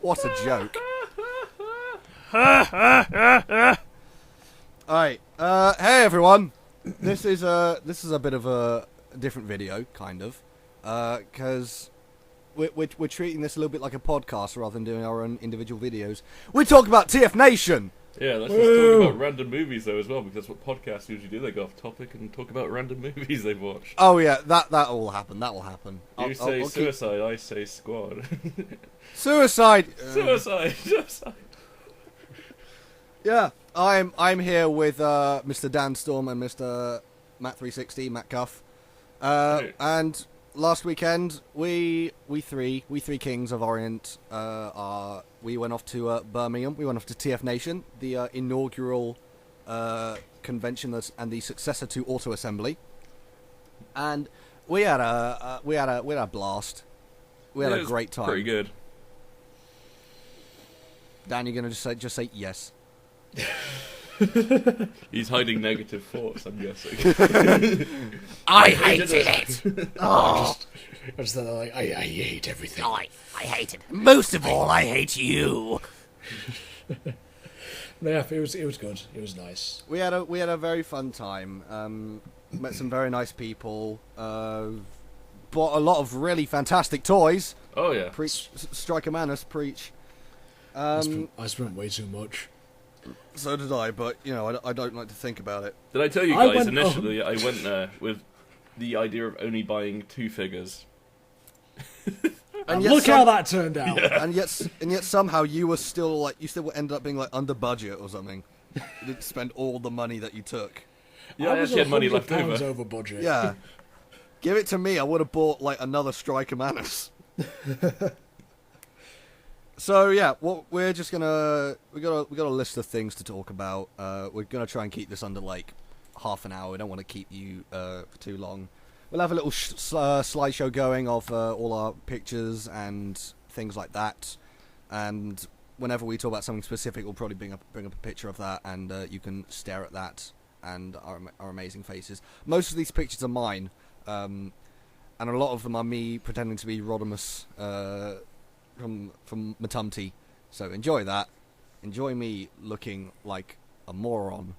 What a joke. Alright, hey everyone. This is a bit of a different video, kind of, because we're treating this a little bit like a podcast rather than doing our own individual videos. We talk about TFNation. Yeah, let's just talk about random movies though as well, because that's what podcasts usually do. They go off topic and talk about random movies they've watched. Oh yeah, that will happen. That will happen. You say suicide, I say squad. Suicide. Suicide. Yeah, I'm here with Mr. Dan Storm and Mr. Matt 360, Matt Cuff, Hey. and last weekend we three kings of Orient we went off to Birmingham. We went off to TFNation, the inaugural convention and the successor to Auto Assembly, and we had a blast. We had a great time. Pretty good. Dan, you're gonna just say yes. He's hiding negative thoughts, I'm guessing. I hated it. I just thought, like, I hate everything. I hate it. Most of all, I hate you. Yeah, it was good. It was nice. We had a very fun time. Met some very nice people. Bought a lot of really fantastic toys. Oh yeah. Preach, Striker Manus, preach. I spent way too much. So did I, but you know, I don't like to think about it. Did I tell you guys initially I went there with the idea of only buying 2 figures? And Look how that turned out. Yeah. And yet somehow you still ended up being like under budget or something. You didn't spend all the money that you took. Yeah, I actually had money left £100 over. over budget. Yeah. Give it to me. I would have bought like another Striker Manus. So yeah, what we're just gonna we got a list of things to talk about. We're gonna try and keep this under like half an hour. We don't want to keep you for too long. We'll have a little slideshow going of all our pictures and things like that. And whenever we talk about something specific, we'll probably bring up a picture of that, and you can stare at that and our amazing faces. Most of these pictures are mine, and a lot of them are me pretending to be Rodimus. From Matumti, so enjoy that. Enjoy me looking like a moron,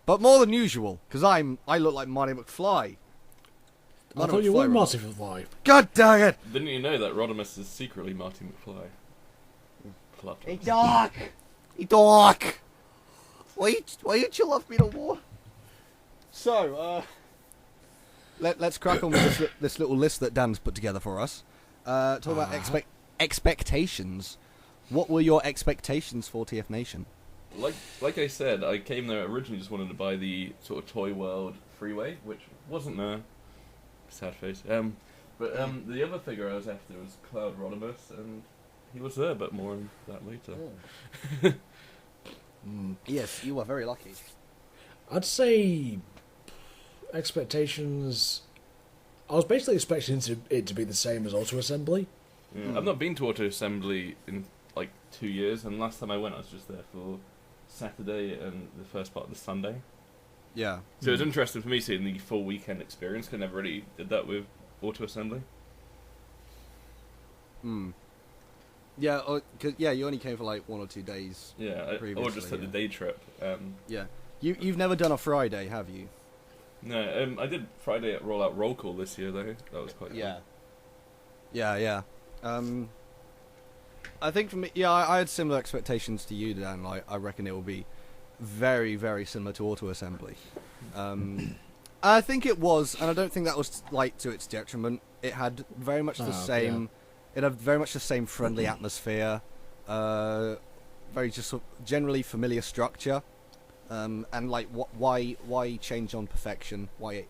but more than usual because I look like Marty McFly. I thought you were Marty McFly. God dang it! Didn't you know that Rodimus is secretly Marty McFly? Plot Hey twist. Doc, hey Doc, why don't you love me no more? So let's crack on with this little list that Dan's put together for us. Talk about expectations. What were your expectations for TFNation? Like I said, I came there originally just wanted to buy the sort of Toy World freeway, which wasn't there. Sad face. But the other figure I was after was Cloud Rodimus, and he was there, but more on that later. Yes, you were very lucky. I'd say expectations. I was basically expecting it to be the same as Auto Assembly. Yeah, I've not been to Auto Assembly in like 2 years, and last time I went I was just there for Saturday and the first part of the Sunday. Yeah. So it was interesting for me seeing the full weekend experience, because I never really did that with Auto Assembly. Yeah, cause, you only came for like 1 or 2 days. Yeah, or just took the day trip. Yeah. You've never done a Friday, have you? No, I did Friday at Rollout Roll Call this year though. That was quite fun. Yeah. I think for me, I had similar expectations to you, Dan. Like, I reckon it will be very, very similar to Auto Assembly. I think it was, and I don't think that was like to its detriment. It had very much the same. Yeah. It had very much the same friendly atmosphere. Very just sort of generally familiar structure. And like, why change on perfection? Why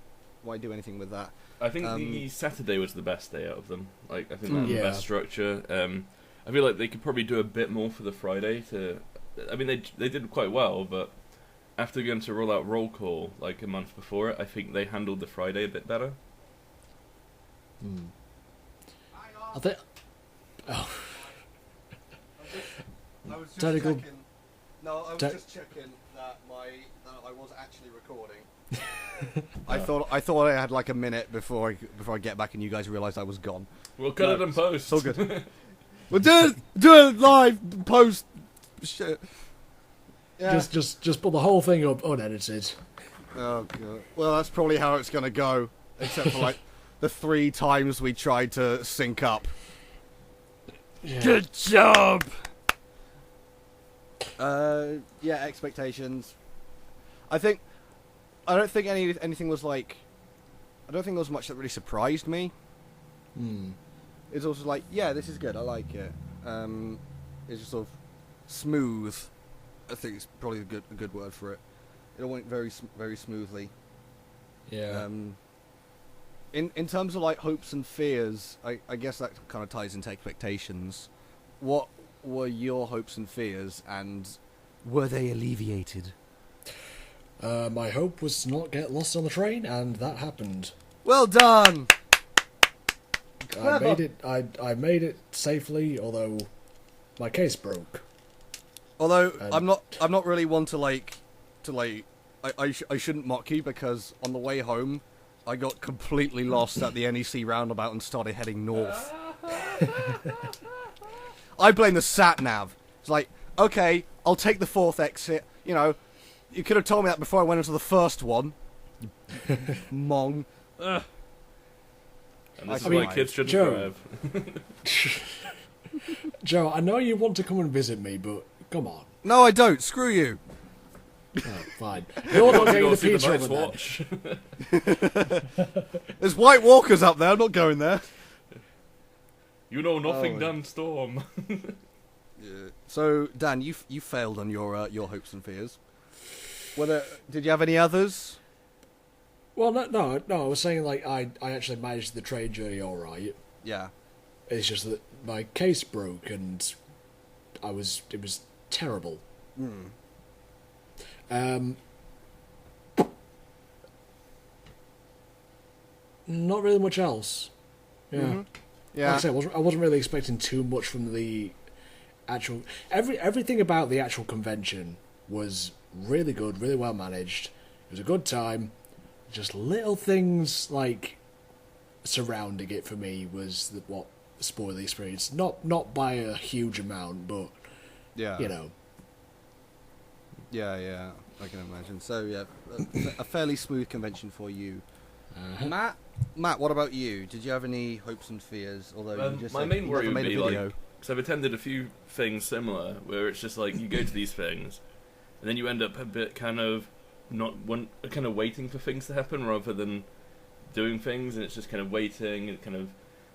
do anything with that? I think the Saturday was the best day out of them. Like, I think that was the Yeah. best structure. I feel like they could probably do a bit more for the Friday. I mean, they did quite well, but after going to Rollout Roll Call like a month before it, I think they handled the Friday a bit better. I think. Oh. I was just Technical- checking. No, I was Te- just checking that I was actually recording. I thought I had like a minute before I get back, and you guys realised I was gone. We'll cut it in post. It's all good. We'll do it live post. Shit. Yeah. Just put the whole thing up unedited. Oh god. Well, that's probably how it's gonna go, except for like the 3 times we tried to sync up. Yeah. Good job. Yeah, expectations. I don't think anything was like. I don't think there was much that really surprised me. It's also like, yeah, this is good. I like it. It's just sort of smooth. I think it's probably a good word for it. It all went very smoothly. Yeah. In terms of like hopes and fears, I guess that kind of ties into expectations. What were your hopes and fears, and were they alleviated? My hope was to not get lost on the train, and that happened. Well done. I made it. I made it safely, although my case broke. Although I'm not really one to like. I shouldn't mock you, because on the way home, I got completely lost at the NEC roundabout and started heading north. I blame the sat nav. It's like, okay, I'll take the 4th exit. You know, you could have told me that before I went into the first one. You mong. And this is I mean, why kids shouldn't Joe. drive. Joe, I know you want to come and visit me, but come on. No, I don't. Screw you. Oh, fine. You're not getting Go the see pizza Night's over there. Watch. There's White Walkers up there. I'm not going there. You know nothing, Oh. Dan Storm. Yeah. So, Dan, you failed on your hopes and fears. Did you have any others? Well, no. I was saying like I actually managed the train journey all right. Yeah. It's just that my case broke, and it was terrible. Not really much else. Yeah. Mm-hmm. Yeah. Like I said, I wasn't really expecting too much from the actual. Everything about the actual convention was really good, really well managed. It was a good time. Just little things like surrounding it for me was what spoiled the experience. Not by a huge amount, but Yeah. you know. Yeah. I can imagine. So yeah, a fairly smooth convention for you. Matt, what about you? Did you have any hopes and fears? Although you just My said main you worry never would made be a video. like, because I've attended a few things similar, where it's just like you go to these things, and then you end up a bit kind of waiting for things to happen rather than doing things, and it's just kind of waiting and kind of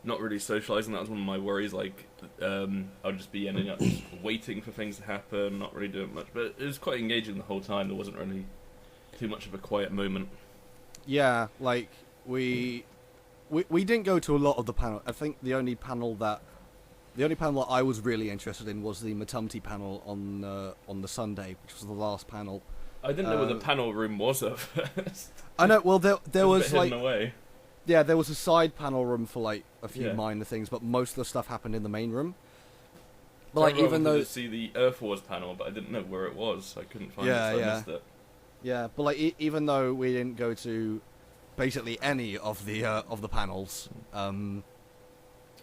not really socializing. That was one of my worries. Like, I'll just be ending up just waiting for things to happen, not really doing much. But it was quite engaging the whole time. There wasn't really too much of a quiet moment. Yeah, like we didn't go to a lot of the panel. I think the only panel that I was really interested in was the Matumti panel on the Sunday, which was the last panel. I didn't know where the panel room was at first. I know. Well, there It was a bit like hidden away. yeah, there was a side panel room for like a few Yeah. minor things, but most of the stuff happened in the main room. But I like even wanted though to see the Earth Wars panel, but I didn't know where it was. I couldn't find it, so I missed it. yeah, but like even though we didn't go to basically any of the panels,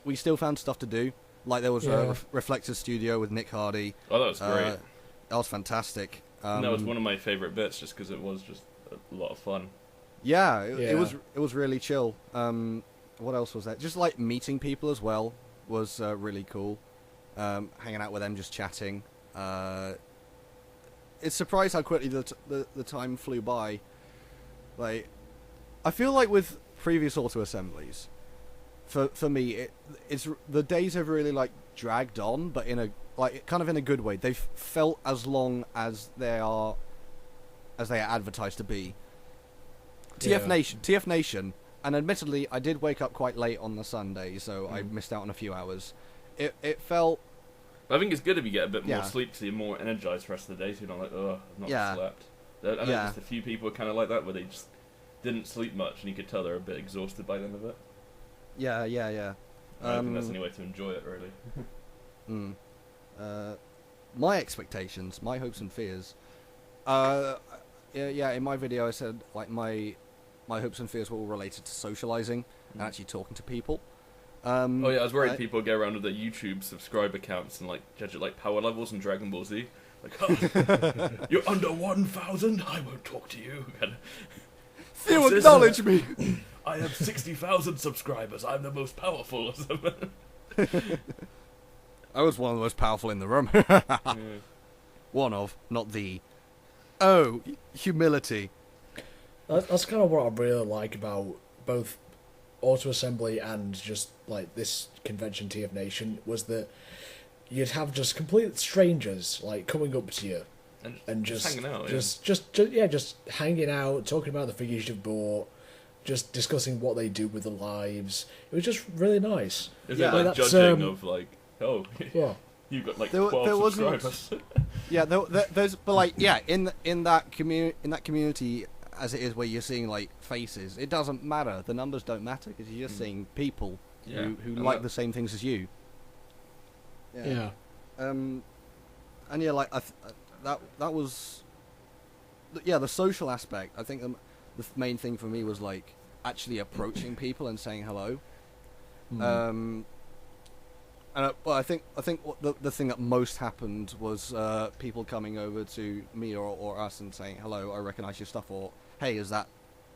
we still found stuff to do. Like there was a Reflector Studio with Nick Hardy. Oh, that was great. That was fantastic. And that was one of my favourite bits, just because it was just a lot of fun. Yeah, it was really chill. What else was there? Just like meeting people as well was really cool. Hanging out with them, just chatting. It's surprised how quickly the time flew by. Like, I feel like with previous auto assemblies, for me, it's the days have really like dragged on, but in a kind of in a good way. They've felt as long as they are advertised to be. TF Nation, and admittedly, I did wake up quite late on the Sunday, so I missed out on a few hours. It felt. I think it's good if you get a bit more Yeah. sleep, so you're more energized the rest of the day, so you're not like, oh, I've not Yeah. slept. I know Yeah. just a few people are kind of like that, where they just didn't sleep much, and you could tell they're a bit exhausted by the end of it. Yeah. I don't think that's any way to enjoy it, really. My expectations, my hopes and fears. I yeah, in my video I said like my hopes and fears were all related to socializing and actually talking to people. Oh yeah, I was worried people go around with their YouTube subscriber counts and like judge it like power levels in Dragon Ball Z. Like, oh, you're under 1,000. I won't talk to you. You acknowledge me. I have 60,000 subscribers. I'm the most powerful. I was one of the most powerful in the room. Yeah. One of, not the. Oh, humility. That's kind of what I really like about both Auto Assembly and just like this convention TF Nation was that you'd have just complete strangers like coming up to you and just hanging out, just hanging out, talking about the figures you've bought, just discussing what they do with their lives. It was just really nice. Is Yeah. it like That's, judging of like, oh, Yeah. you've got like There 12 wasn't- subscribers? Yeah, there's but like yeah, in that community as it is where you're seeing like faces, it doesn't matter. The numbers don't matter because you're just seeing people Yeah. who And like that- the same things as you. Yeah. And yeah, like that was the social aspect. I think the main thing for me was like actually approaching people and saying hello. And well, I think what the thing that most happened was people coming over to me or us and saying hello, I recognise your stuff, or hey, is that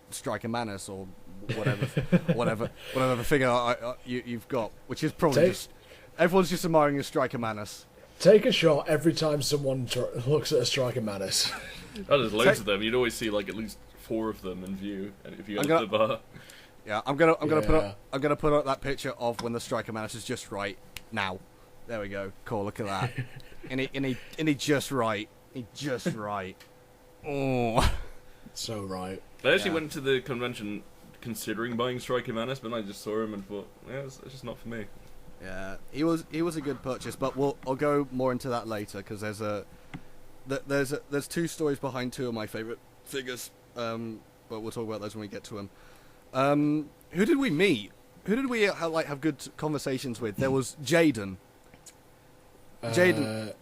Striker Manus or whatever whatever the figure you've got, which is probably just everyone's just admiring your Striker Manus. Take a shot every time someone looks at a Striker Manus. Oh, there's loads of them. You'd always see like at least 4 of them in view, and if you go to the bar. Yeah, I'm gonna Yeah. put up that picture of when the Striker Manus is just right now. There we go. Cool. Look at that. and he just right. He just right. Oh. So right. I actually Yeah. went to the convention considering buying Striker Manus, but I just saw him and thought, yeah, it's just not for me. Yeah, he was a good purchase, but I'll go more into that later because there's 2 stories behind 2 of my favourite figures. But we'll talk about those when we get to them. Who did we meet? Who did we have good conversations with? There was Jaden. Jay the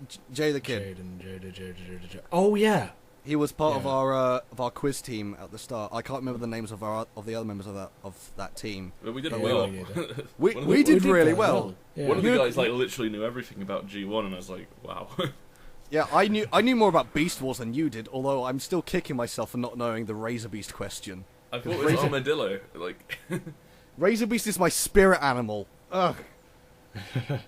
Kid. Jaden. Oh yeah. He was part of Yeah. our quiz team at the start. I can't remember the names of the other members of that team. But we did Yeah, well. we did. We One of we the- did really very well. Yeah. One of the You know- guys like literally knew everything about G1, and I was like, wow. Yeah, I knew more about Beast Wars than you did. Although I'm still kicking myself for not knowing the Razor Beast question. I thought it was armadillo. Like, Razor Beast is my spirit animal. Ugh.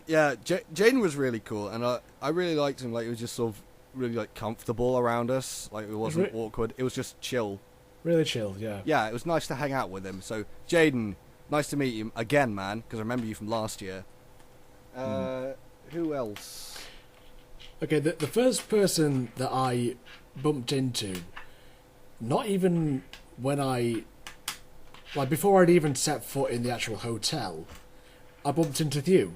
Yeah, Jaden was really cool, and I really liked him. Like, he was just sort of really like comfortable around us. Like, it wasn't awkward. It was just chill. Really chill. Yeah. Yeah, it was nice to hang out with him. So, Jaden, nice to meet you again, man. Because I remember you from last year. Who else? Okay, the first person that I bumped into, not even when before I'd even set foot in the actual hotel, I bumped into you.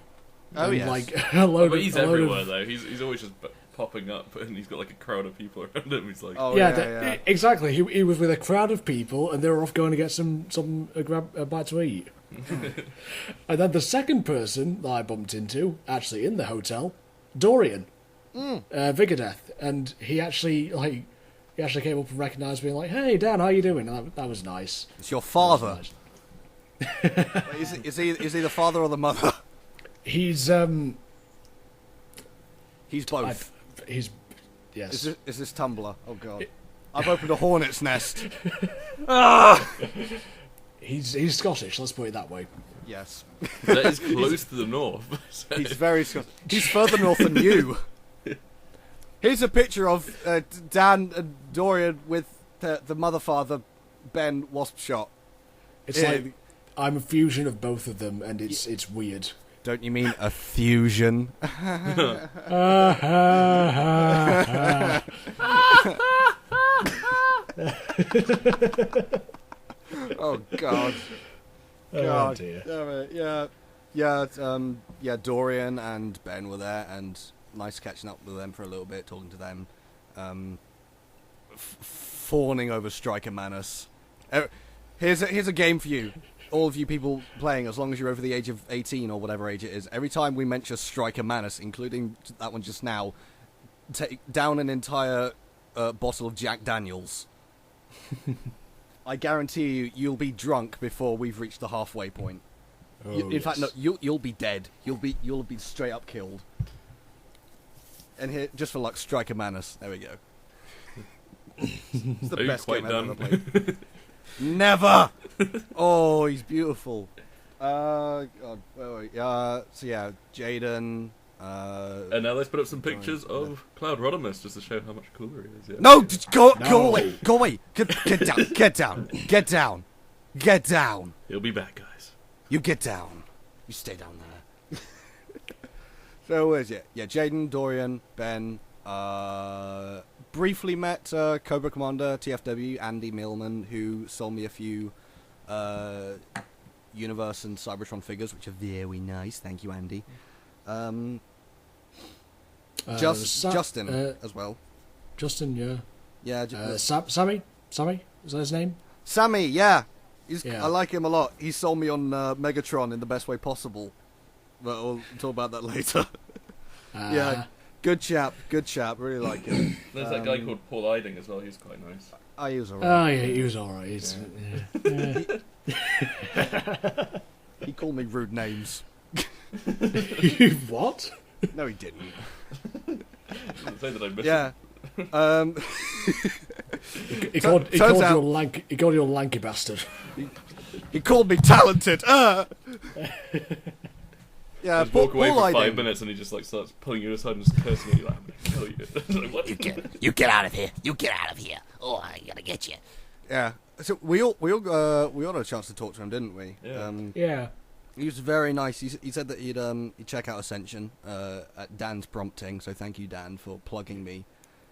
Oh, And, yes. like a load but of, he's a load everywhere of, though. He's always just popping up, and he's got like a crowd of people around him. He's like, Oh, yeah, exactly. He was with a crowd of people, and they were off going to get a bite to eat. And then the second person that I bumped into, actually in the hotel, Dorian, Vigadeath, and he actually came up and recognised me, like, "Hey Dan, how you doing?" And that was nice. It's your That father. was nice. is he the father or the mother? He's He's both. Yes. Is this Tumblr? Oh god. I've opened a hornet's nest. He's Scottish. Let's put it that way. Yes. that is close to the north. So- He's very Scottish. He's further north than you. Here's a picture of Dan and Dorian with the mother father, Ben Waspshot. It's Yeah. like I'm a fusion of both of them, and it's weird. Don't you mean a fusion? Oh god. Oh God. dear. Yeah. Dorian and Ben were there, and nice catching up with them for a little bit, talking to them, fawning over Striker Manus. Here's a game for you, all of you people playing, as long as you're over the age of 18 or whatever age it is. Every time we mention Striker Manus, including that one just now, take down an entire bottle of Jack Daniels. I guarantee you'll be drunk before we've reached the halfway point. In fact, no, you'll be deid. You'll be straight up killed. And here, just for luck, strike a Manus. There we go. It's the best game I've ever played. Never. Oh, he's beautiful. God, wait. So yeah, Jaden. And now let's put up some pictures of Cloud Rodimus just to show how much cooler he is. Yeah. No, go away. Get down. He'll be back, guys. You get down. You stay down there. So where's it? Yeah, Jaden, Dorian, Ben. Briefly met Cobra Commander TFW Andy Millman, who sold me a few Universe and Cybertron figures, which are very nice. Thank you, Andy. Justin as well. Justin, yeah. Yeah. Sammy, is that his name? Sammy, yeah. Yeah. I like him a lot. He sold me on Megatron in the best way possible. But we'll talk about that later. Yeah, good chap. Really like him. There's that guy called Paul Iding as well. He's quite nice. He was alright. Oh, yeah, he was alright. He called me rude names. What? No, he didn't. I'd say that I missed Yeah. He called you a lanky bastard. He called me talented. Yeah, Just walk away Paul for 5 Iding. minutes and he just like starts pulling you aside and just cursing at you like, I'm gonna kill you. Like, what? You get out of here. You get out of here. Oh, I gotta get you. Yeah. So we all had a chance to talk to him, didn't we? Yeah. Yeah. He was very nice. He said that he'd check out Ascension at Dan's prompting. So thank you, Dan, for plugging me.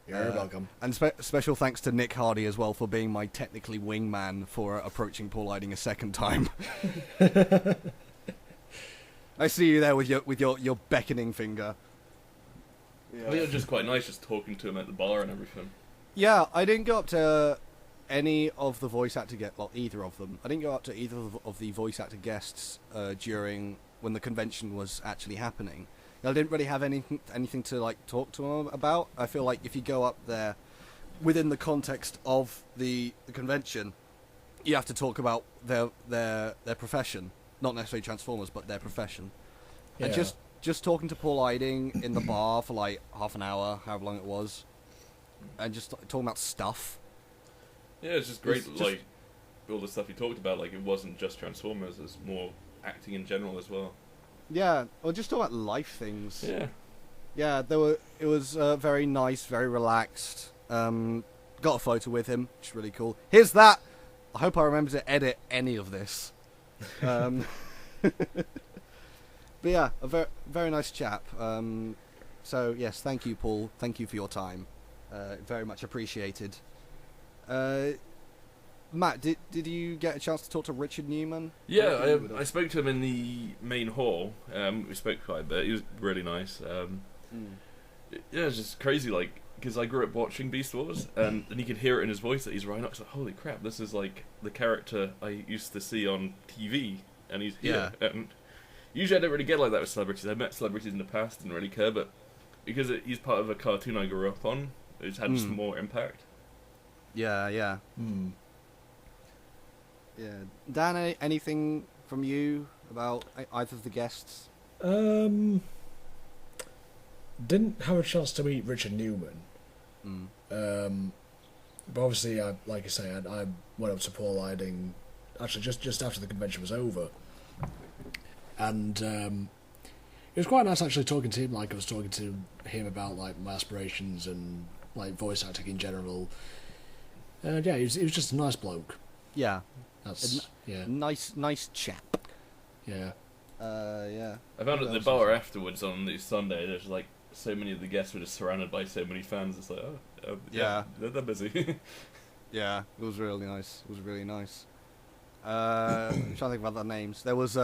You're welcome. And special thanks to Nick Hardy as well for being my technically wingman for approaching Paul Iding a second time. I see you there with your beckoning finger. I think it was just quite nice just talking to him at the bar and everything. Yeah, I didn't go up to any of the voice actor either of them. I didn't go up to either of the voice actor guests during when the convention was actually happening. I didn't really have anything to like talk to them about. I feel like if you go up there within the context of the convention, you have to talk about their profession, not necessarily Transformers, but their profession. Yeah. And just talking to Paul Iding in the bar for like half an hour, however long it was, and just talking about stuff. Yeah, it's just great, It's just- like, all the stuff he talked about, like, it wasn't just Transformers, it's more acting in general as well. Yeah, or just talk about life things. Yeah. Yeah, it was very nice, very relaxed. Got a photo with him, which is really cool. Here's that! I hope I remember to edit any of this. But yeah, a very, very nice chap. So, yes, thank you, Paul. Thank you for your time. Very much appreciated. Matt, did you get a chance to talk to Richard Newman? Yeah, I spoke to him in the main hall. We spoke quite a bit. He was really nice. Yeah, it's just crazy, like, because I grew up watching Beast Wars, and you could hear it in his voice that he's Rhinox. Like, holy crap, this is like the character I used to see on TV, and he's here. Yeah. And usually I don't really get like that with celebrities. I've met celebrities in the past, didn't really care, but because he's part of a cartoon I grew up on, it's had just more impact. Yeah. Yeah, Dan, anything from you about either of the guests? Didn't have a chance to meet Richard Newman. But obviously, like I say, I went up to Paul Iding actually just after the convention was over, and it was quite nice actually talking to him. Like I was talking to him about like my aspirations and like voice acting in general. Yeah, he was just a nice bloke. Yeah. That's yeah, Nice chap. yeah. Yeah. I found at the bar afterwards on the Sunday, there's like so many of the guests were just surrounded by so many fans. It's like, Yeah. they're busy. Yeah, it was really nice. I'm trying to think about their names. There was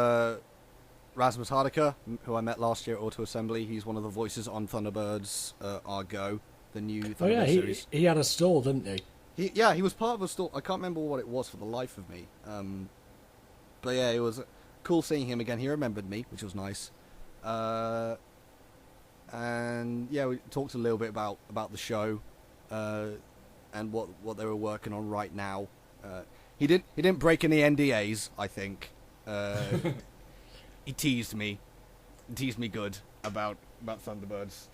Rasmus Hardiker, who I met last year at Auto Assembly. He's one of the voices on Thunderbirds Argo, the new Thunderbird Oh yeah, series. he had a stall, didn't he? He was part of a store. I can't remember what it was for the life of me. But yeah, it was cool seeing him again. He remembered me, which was nice. And yeah, we talked a little bit about the show. and what they were working on right now. He didn't break any NDAs, I think. He teased me good about Thunderbirds.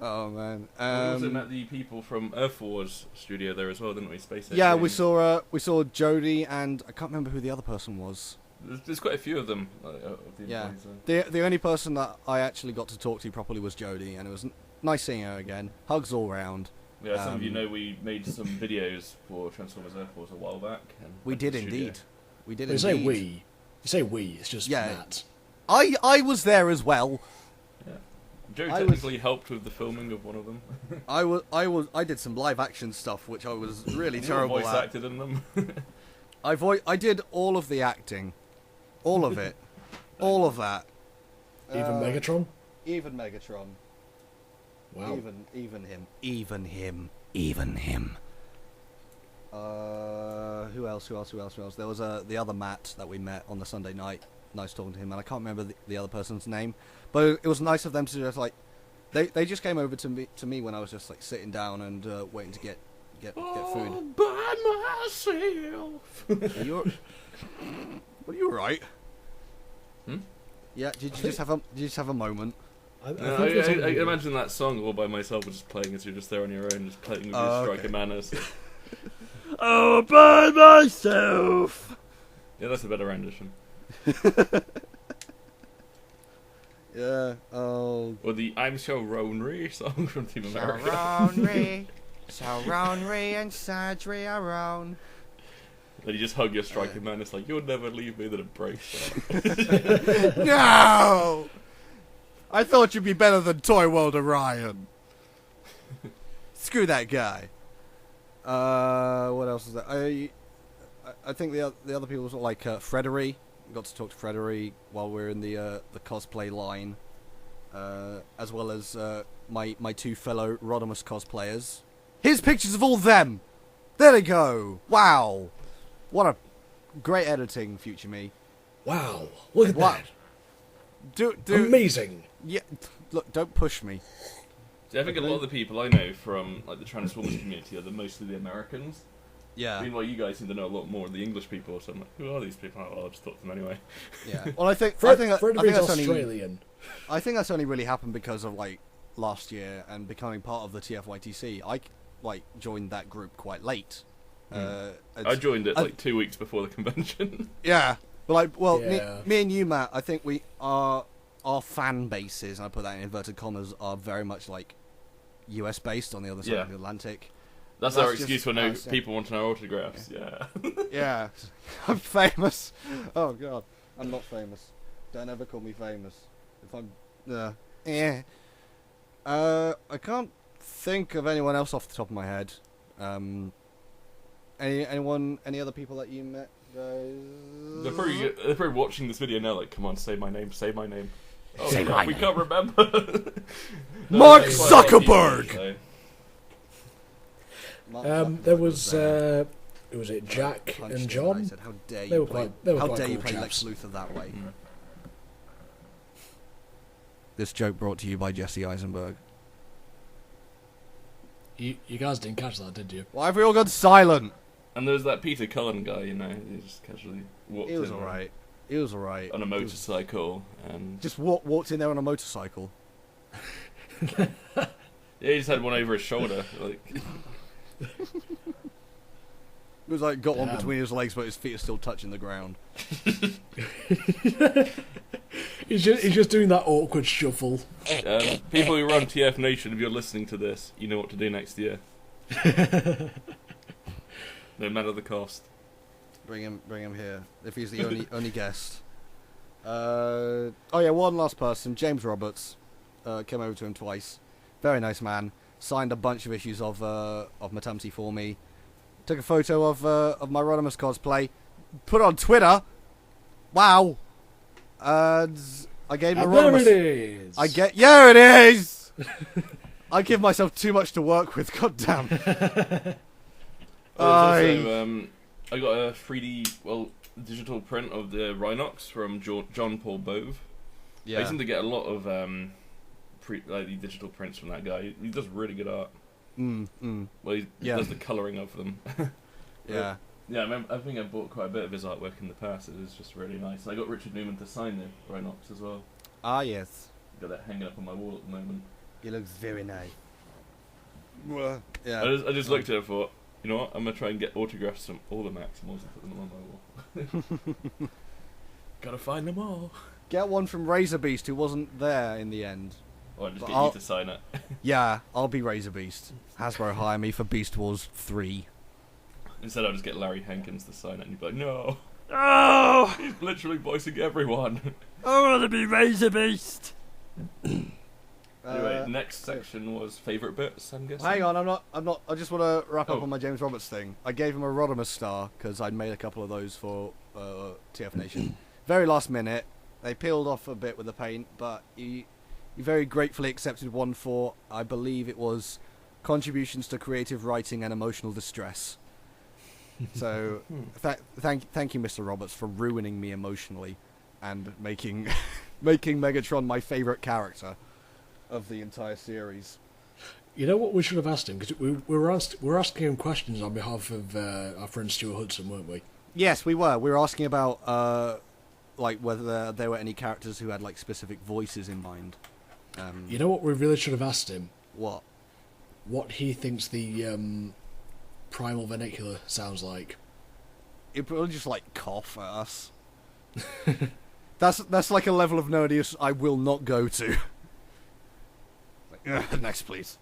Oh man! We also met the people from Earth Wars studio there as well, didn't we? Space Age Yeah, Gaming. we saw Jody, and I can't remember who the other person was. There's quite a few of them. Of the Yeah, employees, the only person that I actually got to talk to properly was Jody, and it was nice seeing her again. Hugs all round. Yeah, some of you know we made some videos for Transformers Earth Wars a while back. And We went to did the studio. indeed. We did You indeed. say we. It's just Yeah. Matt. I was there as well. Yeah. Joe I technically helped with the filming of one of them. I did some live action stuff, which I was really You terrible voice at. acted in them. I did all of the acting, all of it, all of that. Even Megatron. Even Megatron. Wow. Even him. Who else? There was the other Matt that we met on the Sunday night. Nice talking to him, and I can't remember the other person's name, but it was nice of them to just like, they just came over to me when I was just like sitting down and waiting to get food. By myself. Are you alright? Hmm? Yeah. Did you just have a moment? I No, think it's I on- imagine that song all by myself was just playing as you're just there on your own, just playing with your Oh, striker okay. manners. Oh, by myself. Yeah, that's a better rendition. Yeah. Oh. Or the I'm So Ronry song from Team America. Ronry and Sadri around. And you just hug your striker man, it's like, you'll never leave me, then it breaks. No! I thought you'd be better than Toy World Orion. Screw that guy. What else is there? I think the other people were like Frederick. Got to talk to Frederick while we were in the cosplay line, as well as my two fellow Rodimus cosplayers. Here's pictures of all them. There they go. Wow, what a great editing, future me. Wow. Look at What? that. Do Amazing. yeah. Look, don't push me. See, I think a lot of the people I know from like the Transformers community are mostly the Americans. Yeah. Meanwhile, you guys seem to know a lot more of the English people, so I'm like, who are these people? Oh, well, I'll just talk to them anyway. Yeah. Well, I think Frederick's that's only, Australian. I think that's only really happened because of like last year and becoming part of the TFYTC. I like joined that group quite late. I joined it like 2 weeks before the convention. Yeah, but like, well, Yeah. me and you, Matt. I think our fan bases, and I put that in inverted commas, are very much like US based on the other side Yeah. of the Atlantic. That's That's our just excuse when no us, yeah. people want to know autographs. Yeah. Yeah, I'm famous. Oh God, I'm not famous. Don't ever call me famous. If I'm, yeah. I can't think of anyone else off the top of my head. Any other people that you met, guys? They're probably watching this video now. Like, come on, say my name. Say my name. Oh, Say crap, my we name. can't remember. Mark There's quite a lot of people, Zuckerberg! so- Mark There Zuckerberg was there. who was it? Jack Punched and him, John. I said, "How dare They you were play? quite- they were how quite dare you cool play chaps. Lex Luthor that way?" Mm. This joke brought to you by Jesse Eisenberg. You guys didn't catch that, did you? Why have we all gone silent? And there's that Peter Cullen guy, you know, he just casually walked He was in alright. He was alright. on a motorcycle, and Just walked in there on a motorcycle. yeah, he just had one over his shoulder. Like, It was like got one Damn. between his legs, but his feet are still touching the ground. He's just doing that awkward shuffle. people who run TF Nation, if you're listening to this, you know what to do next year. No matter the cost. Bring him here. If he's the only guest. Oh yeah, one last person, James Roberts, came over to him twice. Very nice man. Signed a bunch of issues of Matamsi for me. Took a photo of my Rodimus cosplay. Put it on Twitter. Wow. And I gave him a And there Rodimus. it is. Yeah, it is. I give myself too much to work with. God damn. Also, I got a 3D, digital print of the Rhinox from John Paul Bove. I seem to get a lot of the digital prints from that guy. He does really good art. Well, he does the colouring of them. Yeah. Yeah, I think I've bought quite a bit of his artwork in the past. It is just really nice. And I got Richard Newman to sign the Rhinox as well. Ah, yes. Got that hanging up on my wall at the moment. He looks very nice. Yeah. I just looked at it and thought, you know what, I'm going to try and get autographs from all the Maximals and put them on my wall. Gotta find them all. Get one from Razor Beast, who wasn't there in the end. Or just But get you to sign it. Yeah, I'll be Razor Beast. Hasbro hire me for Beast Wars 3. Instead I'll just get Larry Hankins to sign it and you'd be like, no, Oh, he's literally voicing everyone. I want to be Razor Beast. Anyway, next section was favourite bits, I'm guessing. Hang on, I'm not. I just want to wrap up Oh. on my James Roberts thing. I gave him a Rodimus star because I'd made a couple of those for TF Nation. Very last minute, they peeled off a bit with the paint, but he very gratefully accepted one for, I believe it was, contributions to creative writing and emotional distress. So, thank you, Mr. Roberts, for ruining me emotionally and making Megatron my favourite character of the entire series. You know what we should have asked him? Because we were asking him questions on behalf of our friend Stuart Hudson, weren't we? Yes, we were. We were asking about like whether there were any characters who had like specific voices in mind. You know what we really should have asked him? What? What he thinks the primal vernacular sounds like. It probably just like cough at us. That's like a level of nerdiness I will not go to. Like, next, please.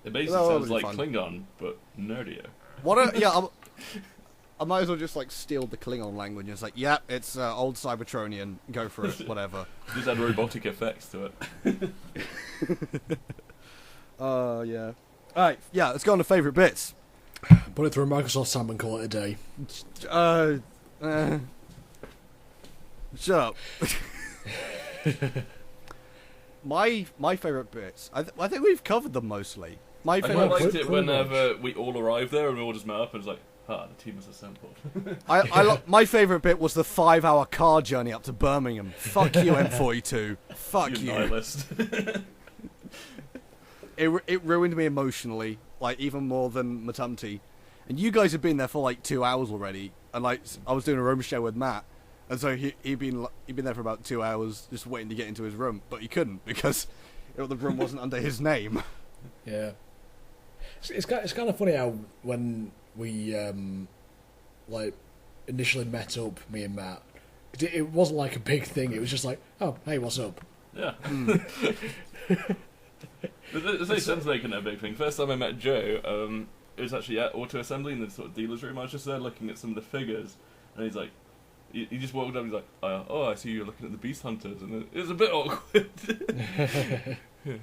It basically Well, sounds that'll like be fun. Klingon, but nerdier. I might as well just like steal the Klingon language. It's like, yeah, it's old Cybertronian. Go for it, whatever. Just add robotic effects to it. Yeah. Alright, yeah, let's go on to favourite bits. Put it through a Microsoft Sam and call it a day. Shut up. My favourite bits. I think we've covered them mostly. My I quite favourite. liked it whenever we all arrived there and we all just met up and it's like, the team is assembled. My favourite bit was the 5-hour car journey up to Birmingham. Fuck you, M42. Fuck you. Nihilist. It ruined me emotionally, like even more than Matumti. And you guys had been there for like 2 hours already, and like I was doing a room share with Matt, and so he'd been there for about 2 hours just waiting to get into his room, but he couldn't because the room wasn't under his name. Yeah. It's kind of funny how when we like initially met up, me and Matt, it wasn't like a big thing. It was just like, oh, hey, what's up? Yeah. There's no sense making it a big thing. First time I met Joe, it was actually at Auto Assembly in the sort of dealer's room. I was just there looking at some of the figures, and he's like, he just walked up and he's like, oh, I see you're looking at the Beast Hunters, and it was a bit awkward.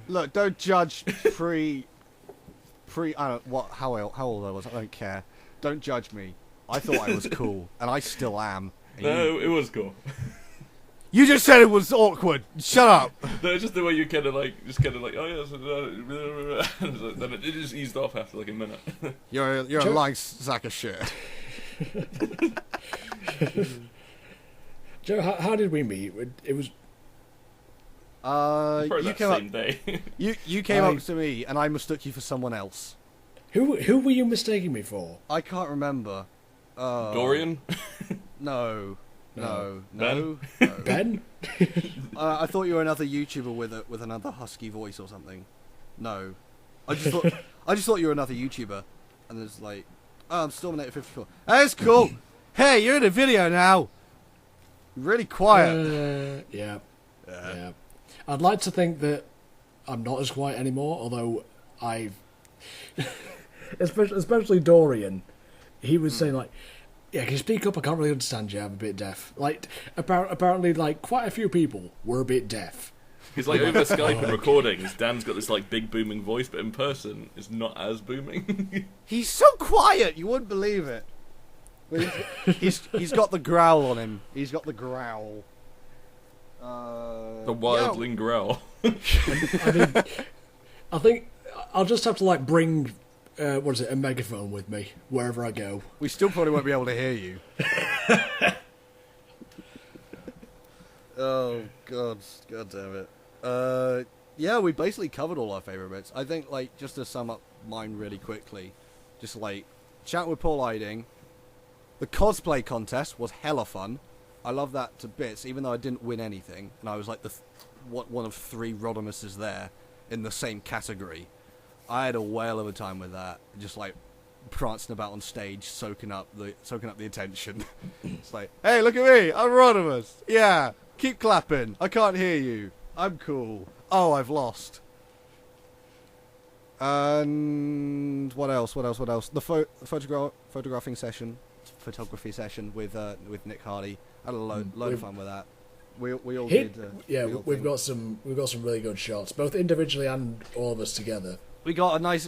Look, don't judge I don't how old I was. I don't care. Don't judge me. I thought I was cool, and I still am. No, it was cool. You just said it was awkward. Shut up. No, just the way you kind of like, oh yeah, then it just eased off after like a minute. You're a lying sack of shit. Joe, how did we meet? It was Probably you that came up. same day. You came up to me, and I mistook you for someone else. who were you mistaking me for? I can't remember. Dorian? No. Ben? Ben? I thought you were another YouTuber with another husky voice or something. No, I just thought you were another YouTuber, and it's like, oh, I'm Storminator 54. That's cool. Hey, you're in a video now. Really quiet. Yeah. I'd like to think that I'm not as quiet anymore, although I've... especially Dorian, he was saying like, yeah, can you speak up? I can't really understand you, I'm a bit deaf. Like, apparently, like, quite a few people were a bit deaf. He's like over Skype and recordings, Dan's got this like big booming voice, but in person it's not as booming. He's so quiet, you wouldn't believe it. But he's got the growl on him. He's got the growl. The wildling growl. I mean, I think I'll just have to like bring a megaphone with me wherever I go. We still probably won't be able to hear you. Oh God damn it. Yeah, we basically covered all our favorite bits. I think, like, just to sum up mine really quickly, just like chat with Paul Eiding. The cosplay contest was hella fun. I love that to bits, even though I didn't win anything, and I was like one of 3 Rodimuses there in the same category. I had a whale of a time with that, just like prancing about on stage, soaking up the attention. It's like, hey, look at me, I'm Rodimus. Yeah, keep clapping. I can't hear you. I'm cool. Oh, I've lost. And what else? The photography session with Nick Hardy. I had a load of fun with that. We all did. We've got some really good shots, both individually and all of us together. We got a nice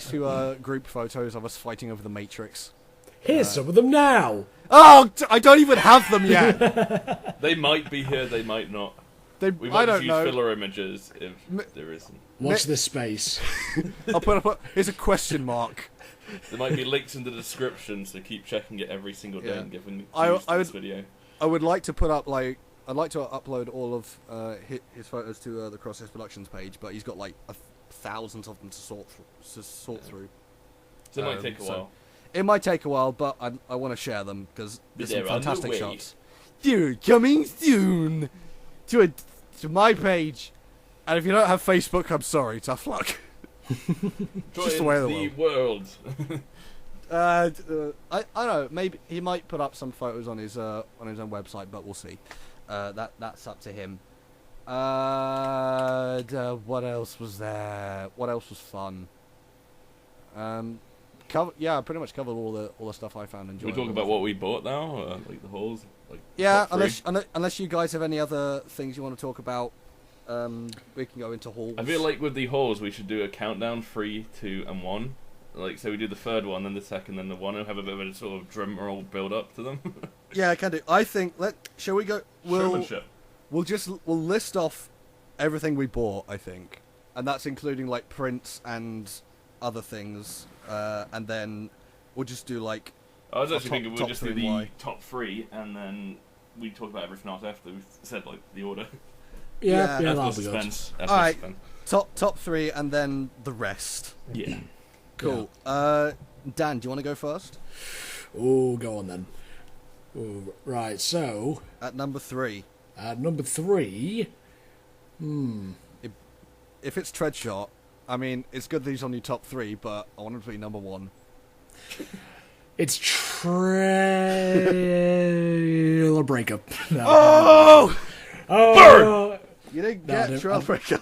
few group photos of us fighting over the Matrix. Here's some of them now. Oh, I don't even have them yet. They might be here, they might not. We I might don't just use know. filler images if there isn't. Watch this space. I'll put here's a question mark. There might be links in the description, so keep checking it every single day and giving I this video. I would like to put up I'd like to upload all of his photos to the Crosshairs Productions page, but he's got like thousands of them to sort through. So it might take a while. It might take a while, but I want to share them because there's some They're on the fantastic way. shots. Dude, coming soon to my page. And if you don't have Facebook, I'm sorry, tough luck. Just the way of the world. I don't know. Maybe he might put up some photos on his own website, but we'll see. That's up to him. What else was there? What else was fun? I pretty much covered all the stuff I found enjoyable. We talk about what we bought now, like the hauls. Like yeah, unless you guys have any other things you want to talk about, we can go into hauls. I feel like with the hauls, we should do a countdown: 3, 2, and 1. Like, so we do the third one, then the second, then the one, and have a bit of a sort of drum roll build up to them. Yeah, I can do. I think shall we go? Showmanship. We'll list off everything we bought. I think, and that's including like prints and other things, and then we'll just do like. I was actually thinking we'll just do the why. top 3, and then we talk about everything else after we've said like the order. Yeah, Yeah, that'll be good. Suspense. Alright. Top 3, and then the rest. Yeah. Cool. Dan, do you want to go first? Oh, go on then. Ooh, right, so At number 3. at number 3, If it's Treadshot, I mean, it's good that he's on your top 3, but I want him to be number 1. it's Trail Breakup. No. Oh! Oh! You didn't No, I get didn't. Trailbreaker.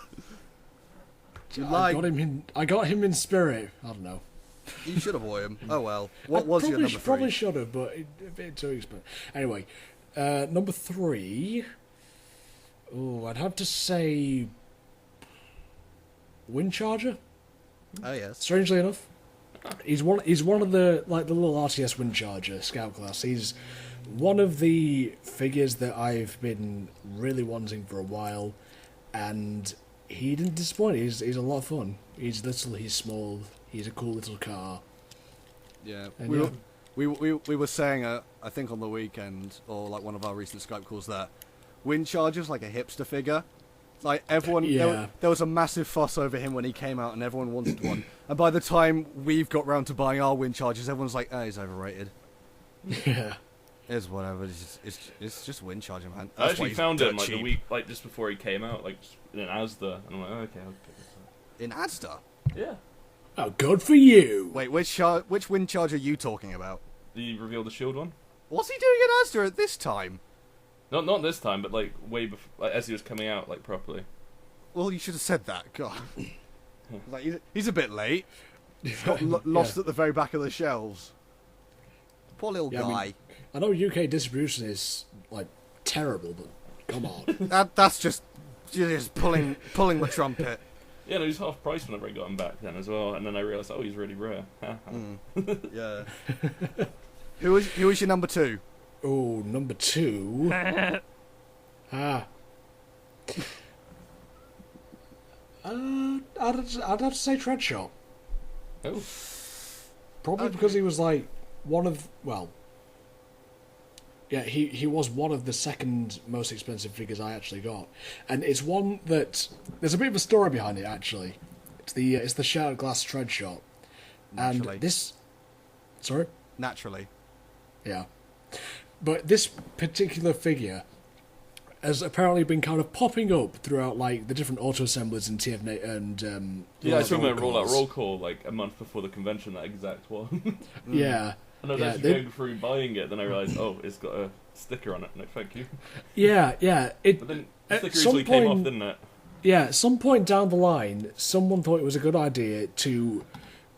You I lied. got him in spirit. I don't know. You should have bought him. Oh well. What was your number 3? Probably should have, but a bit too expensive. Anyway, number 3. Oh, I'd have to say Wind Charger. Oh yes. Strangely enough, he's one of the the little RTS Wind Charger Scout class. He's one of the figures that I've been really wanting for a while, and he didn't disappoint. He's a lot of fun. He's little, he's small, he's a cool little car. Yeah. And We were saying I think on the weekend or like one of our recent Skype calls that Wind Charger's like a hipster figure. Like everyone, there was a massive fuss over him when he came out, and everyone wanted one. And by the time we've got round to buying our Wind Chargers, everyone's like, "Oh, he's overrated." Yeah. It's whatever. It's just Wind Charger, man. I actually found him like the week, just before he came out, like in an Asda, and I'm like, oh, okay, I'll pick this up. in Asda. Yeah. Oh, good for you. Wait, which Wind Charger are you talking about? The Reveal the Shield one? What's he doing in Asda at this time? Not this time, but like way before, as he was coming out, like properly. Well, you should have said that. God, like he's a bit late. He's got lost at the very back of the shelves. Poor little Yeah, guy. I know UK distribution is like terrible, but come on. That's just pulling the trumpet. Yeah, no, he was half price whenever I got him back then as well, and then I realised, oh, he's really rare. Yeah. Who was your number 2? Oh, number 2. I'd have to say Treadshot. Oh. Probably because he was like one of, well, Yeah, he was one of the second most expensive figures I actually got, and it's one that there's a bit of a story behind it actually. It's the Shattered Glass Tread Shot, Naturally. and this. Sorry. Naturally. Yeah, but this particular figure has apparently been kind of popping up throughout like the different auto assemblers and TFNate and Yeah, I saw roll him roll out calls. roll call like a month before the convention. That exact one. Yeah. And I was Yeah, actually going through buying it, then I realised, oh, it's got a sticker on it. No, thank you. Yeah. But then the At sticker some easily came off, point- didn't it? Yeah, at some point down the line, someone thought it was a good idea to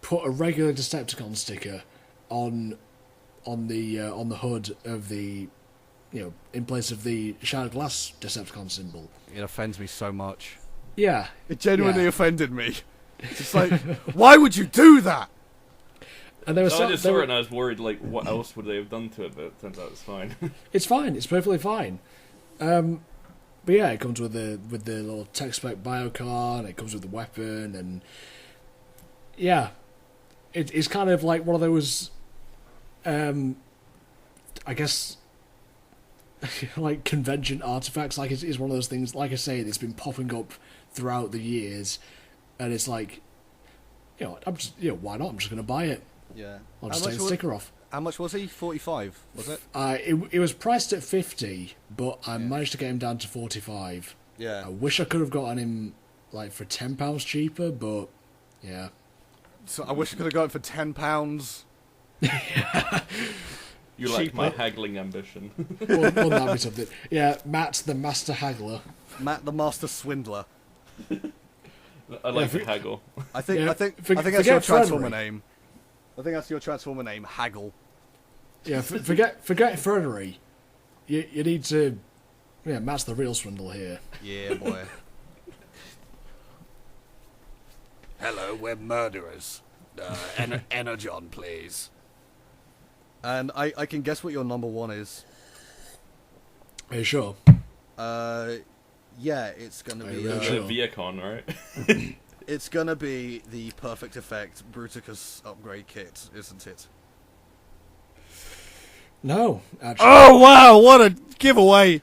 put a regular Decepticon sticker on the hood of the, in place of the Shattered Glass Decepticon symbol. It offends me so much. Yeah, It genuinely Yeah. offended me. It's just like, why would you do that? and there was So I just saw it and I was worried, like, what else would they have done to it? But it turns out it's fine. It's fine. It's perfectly fine. But yeah, it comes with the little tech spec biocard. It comes with the weapon, and it's kind of like one of those, I guess, like convention artifacts. Like it's one of those things. Like I say, it's been popping up throughout the years, and it's like, I'm just, why not? I'm just going to buy it. Yeah. I'll just take the sticker off. How much was he? 45, was it? It was priced at 50, but I managed to get him down to 45. Yeah. I wish I could have gotten him like for £10 cheaper, but yeah. So I wish I could have got it for £10. You like my Cheaper. haggling ambition. Wouldn't that be something? Yeah, Matt the Master Haggler. Matt the Master Swindler. I like Yeah, to haggle. I think Yeah, I think forget that's your Transformer Frederick. name. I think that's your Transformer name, Haggle. Yeah, forget Frederick. You need to. Yeah, Matt's the real swindle here. Yeah, boy. Hello, we're murderers. Energon, please. And I can guess what your number one is. Are you sure? Yeah, it's gonna Are be. you really The sure? Viacon, right? It's gonna be the Perfect Effect Bruticus upgrade kit, isn't it? No, actually. Oh wow! What a giveaway!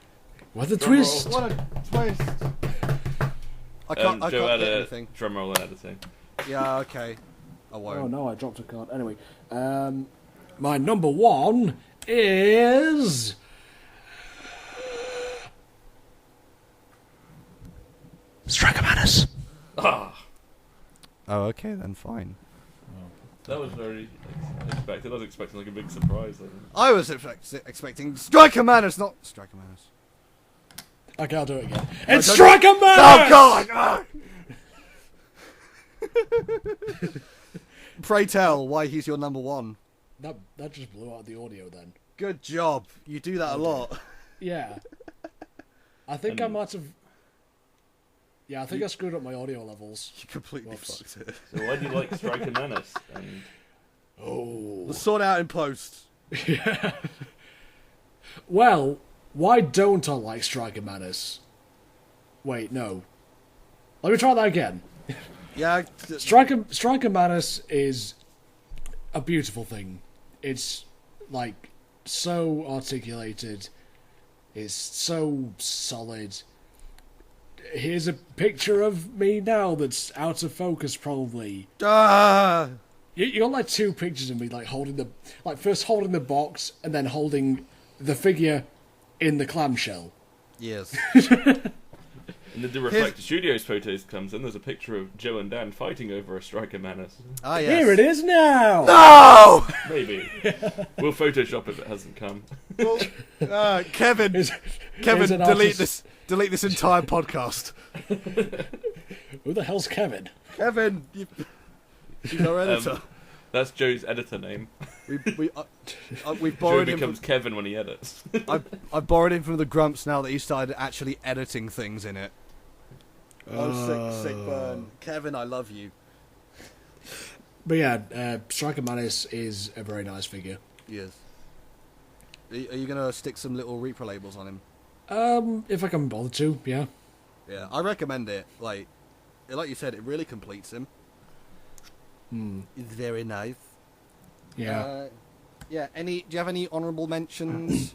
What a Drum roll. twist! What a twist! I can't. I Joe can't had hit a anything. drum roll and editing. Yeah. Okay. I won't. Oh no, I dropped a card. Anyway, my number one is Striker Manus. Ah, Oh, okay then. Fine. that was very expected. I was expecting like a big surprise. I was expecting Striker Manus, not Striker Manus. Okay, I'll do it again. It's don't- Striker Man! Oh God! Ah! Pray tell why he's your number one. That just blew out the audio then. Good job. You do that a lot. Yeah. I think I might have. Yeah, I think I screwed up my audio levels. You completely Whoops. fucked it. So why do you like Striker Menace? And Oh. We'll sort it out in post. Well, why don't I like Striker Manus? Wait, no. Let me try that again. Yeah. Striker Manus is a beautiful thing. It's like so articulated. It's so solid. Here's a picture of me now that's out of focus, probably. Ah! You got like two pictures of me, like first holding the box and then holding the figure in the clamshell. Yes. in the Reflector Studios photos comes in, there's a picture of Joe and Dan fighting over a Striker Menace. Ah, yes. Here it is now. No! Maybe. We'll Photoshop if it hasn't come. Well, Kevin, Here's Kevin, an artist. delete this entire podcast. Who the hell's Kevin? Kevin, he's our editor. That's Joe's editor name. We've Joe borrowed him. becomes Kevin when he edits. I've borrowed him from the Grumps now that he started actually editing things in it. Oh, sick burn. Kevin, I love you. But yeah, Striker Manus is a very nice figure. Yes. Are you gonna stick some little Reaper labels on him? If I can bother to, yeah. Yeah, I recommend it. Like you said, it really completes him. It's very nice. Yeah. Yeah. Do you have any honourable mentions?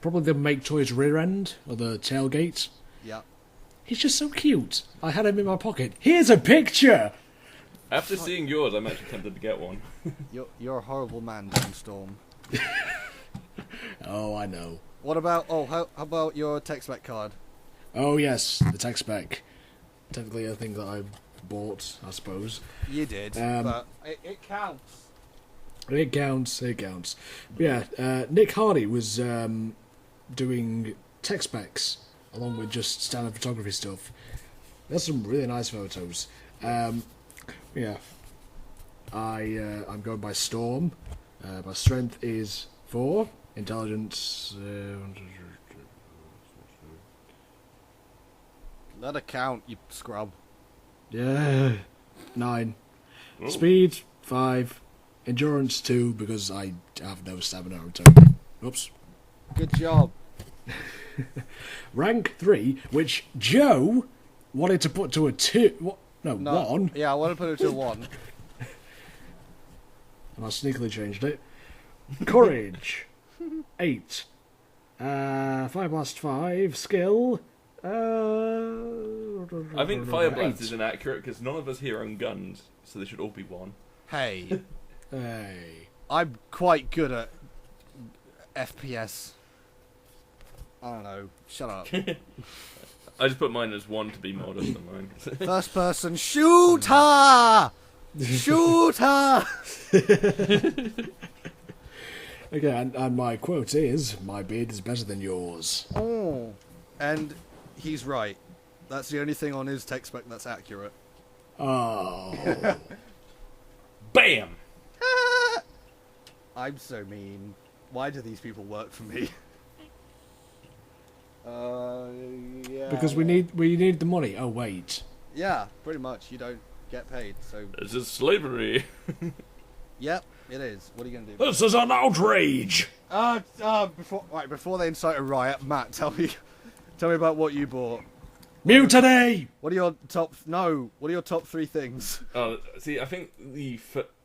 Probably the Make Toys rear end or the tailgate. Yeah. He's just so cute. I had him in my pocket. Here's a picture. After seeing yours, I'm actually tempted to get one. You're a horrible man, Jim Storm. Oh, I know. What about... Oh, how about your tech spec card? Oh yes, the tech spec. Technically a thing that I bought, I suppose. You did, but it counts. It counts. But yeah, Nick Hardy was doing tech specs along with just standard photography stuff. There's some really nice photos. Yeah, I'm going by Storm. My strength is 4, intelligence. Let it count, you scrub. Yeah, 9. Oh. Speed 5. Endurance 2 because I have no stamina at all. Oops. Good job. Rank 3, which Joe wanted to put to a 2. What? No, 1. Yeah, I want to put it to 1. And I sneakily changed it. Courage 8. Fire Blast 5. Skill. I think Fire Blast 8. is inaccurate because none of us here own guns, so they should all be 1. Hey, Hey. I'm quite good at FPS. I don't know. Shut up. I just put mine as 1 to be modest than mine. First person shooter! Shooter! Okay, and my quote is, "My beard is better than yours." Oh. And he's right. That's the only thing on his tech spec that's accurate. Oh. BAM! I'm so mean. Why do these people work for me? Yeah. Because we need the money. Oh wait. Yeah, pretty much. You don't get paid, so... This is slavery. Yep, it is. What are you going to do? This is an outrage. Before they incite a riot, Matt, tell me about what you bought. Mutiny. What are your top 3 things? See, I think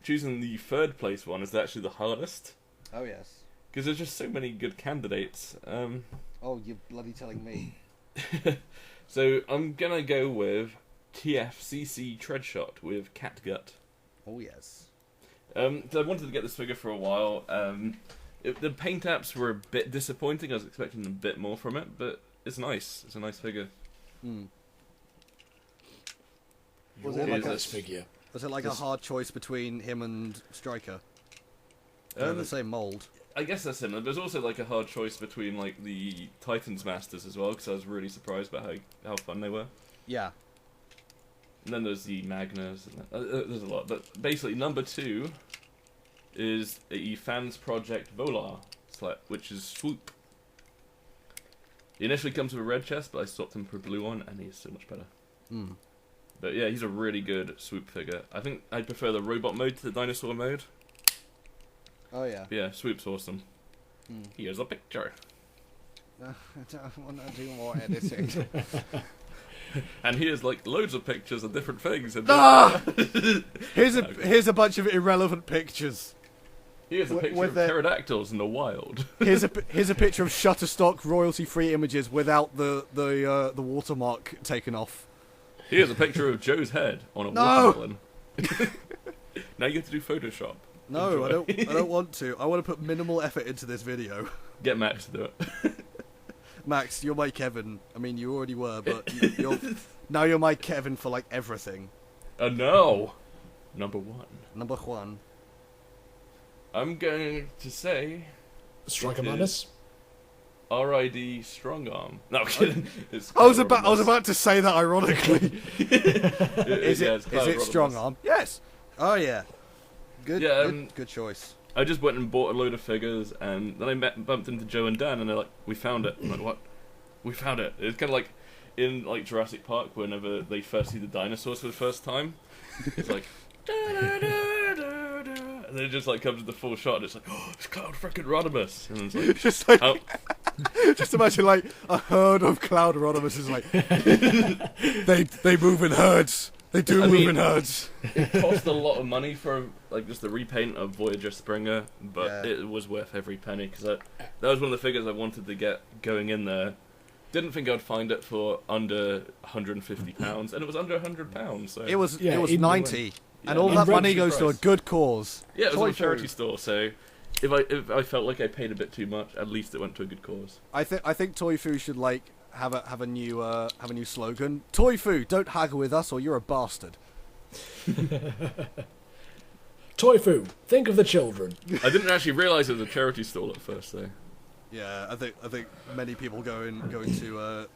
choosing the third place one is actually the hardest. Oh, yes. Because there's just so many good candidates. Oh, you're bloody telling me. So I'm gonna go with TFCC Treadshot with Catgut. Oh, yes. So I wanted to get this figure for a while. The paint apps were a bit disappointing. I was expecting a bit more from it, but it's nice. It's a nice figure. Was it like this figure? Was it like a hard choice between him and Striker? They're the same mold. I guess that's similar. There's also like a hard choice between like the Titans Masters as well, because I was really surprised about how fun they were. Yeah. And then there's the Magnus. And there's a lot, but basically number 2 is a Fans Project Volar sled, which is Swoop. He initially comes with a red chest, but I swapped him for a blue one, and he's so much better. But yeah, he's a really good Swoop figure. I think I prefer the robot mode to the dinosaur mode. Oh, yeah. But yeah, Swoop's awesome. Here's a picture. I don't want to do more editing. And here's like loads of pictures of different things. And Here's a bunch of irrelevant pictures. here's a picture with of the- pterodactyls in the wild. Here's a picture of Shutterstock royalty-free images without the watermark taken off. Here's a picture of Joe's head on a No! watermelon. Now you have to do Photoshop. No, Enjoy. I don't want to. I want to put minimal effort into this video. Get Max to do it. Max, you're my Kevin. I mean, you already were, but now you're my Kevin for like everything. No! Number 1. Number 1. I'm going to say Striker It is- Madness. R.I.D. Strongarm. No, I'm kidding. It's I was Cloud about to say that ironically. Rodimus. Is Cloud it Rodimus. strong arm? Yes. Oh yeah. Good. Yeah, good choice. I just went and bought a load of figures, and then I bumped into Joe and Dan, and they're like, "We found it." I'm like, "What? We found it." It's kind of like in like Jurassic Park, whenever they first see the dinosaurs for the first time. It's like, and then it just like comes to the full shot, and it's like, "Oh, it's Cloud freaking Rodimus," and it's like, Just like, oh, just imagine like a herd of Cloud Rodimus is like, they move in herds. They do I move mean- in herds. It cost a lot of money for like just the repaint of Voyager Springer, but Yeah. it was worth every penny because that was one of the figures I wanted to get going in there. Didn't think I'd find it for under £150, and it was under £100. So It was Yeah, it was in- 90, and Yeah, all in that money regular goes to a price. good cause. Yeah, it was Toy on a charity food. store, so if I felt like I paid a bit too much, at least it went to a good cause. I think Toy Foo should like have a new slogan. Toy Foo, don't haggle with us, or you're a bastard. Toy Foo, think of the children. I didn't actually realise it was a charity stall at first, though. Yeah, I think many people go into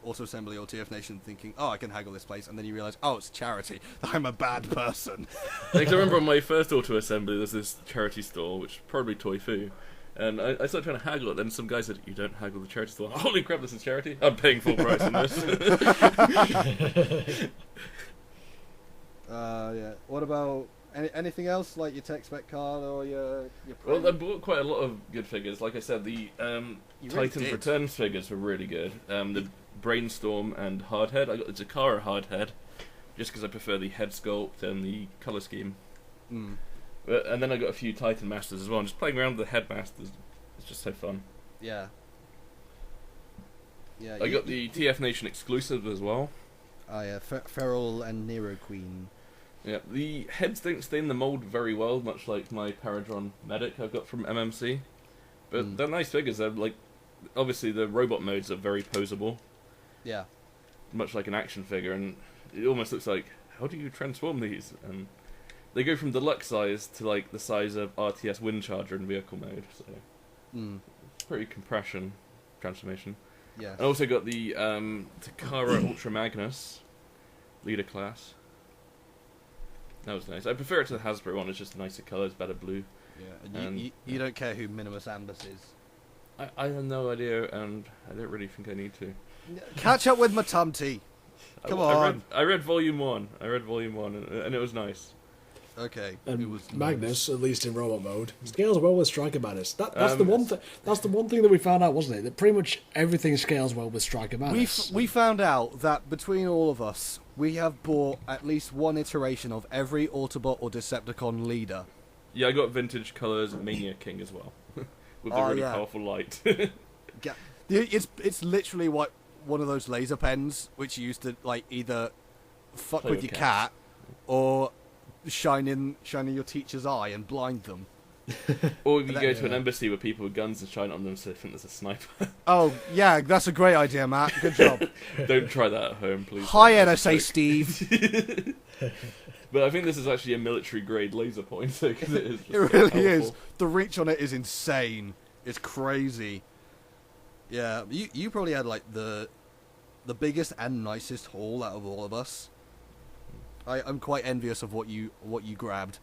Auto Assembly or TF Nation thinking, oh, I can haggle this place, and then you realise, oh, it's charity. I'm a bad person. Like, I remember on my first auto assembly, there's this charity store, which is probably Toy Foo, and I started trying to haggle it. Then some guy said, "You don't haggle the charity store." Holy crap! This is charity. I'm paying full price on this. Yeah. What about anything else, like your tech spec card or your Well, I bought quite a lot of good figures. Like I said, the really Titans did. Returns figures were really good. The Brainstorm and Hardhead. I got the Zakara Hardhead, just because I prefer the head sculpt and the colour scheme. Mm. And then I got a few Titan Masters as well. And just playing around with the Headmasters, it's just so fun. Yeah. Yeah. I got the TF Nation exclusive as well. Oh yeah, Feral and Nero Queen. Yeah, the heads don't stay in the mould very well, much like my Paradron Medic I've got from MMC. But they're nice figures. They're like, obviously the robot modes are very posable, Yeah. much like an action figure, and it almost looks like, how do you transform these? And they go from deluxe size to like the size of RTS Windcharger in vehicle mode, so Mm. it's pretty compression transformation. Yeah. I also got the Takara Ultra Magnus leader class. That was nice. I prefer it to the Hasbro one. It's just nicer colours, better blue. Yeah. And you don't care who Minimus Ambus is. I have no idea, and I don't really think I need to. Catch up with Matumti. Come on. I read Volume 1. And it was nice. Okay. And it was Magnus, at least in robot mode, scales well with Striker Madness. That's Um, the one. That's the one thing that we found out, wasn't it? That pretty much everything scales well with Striker Madness. We found out that between all of us, we have bought at least one iteration of every Autobot or Decepticon leader. Yeah, I got vintage colours Mania King as well. With the Oh, really yeah. powerful light. It's literally what one of those laser pens which you used to like either fuck Play with with your cats. cat or shine in your teacher's eye and blind them. Or you That- go to an yeah. embassy with people with guns and shine on them so they think there's a sniper. Oh yeah, that's a great idea, Matt. Good job. Don't try that at home, please. Hi That's a NSA joke. Steve. But I think this is actually a military grade laser pointer because it is. It really is. The reach on it is insane. It's crazy. Yeah, you probably had like the biggest and nicest haul out of all of us. I'm quite envious of what you grabbed.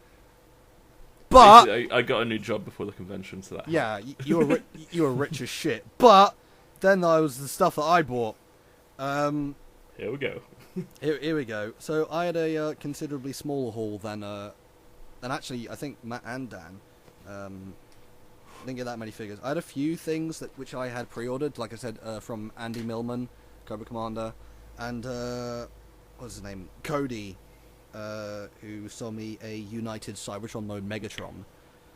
But Basically, I got a new job before the convention, so that. yeah, you were rich as shit. But then there was the stuff that I bought. Here we go. Here we go. So I had a considerably smaller haul than actually I think Matt and Dan. Didn't get that many figures. I had a few things which I had pre-ordered, like I said, from Andy Millman, Cobra Commander, and what's his name, Cody, who sold me a United Cybertron mode Megatron.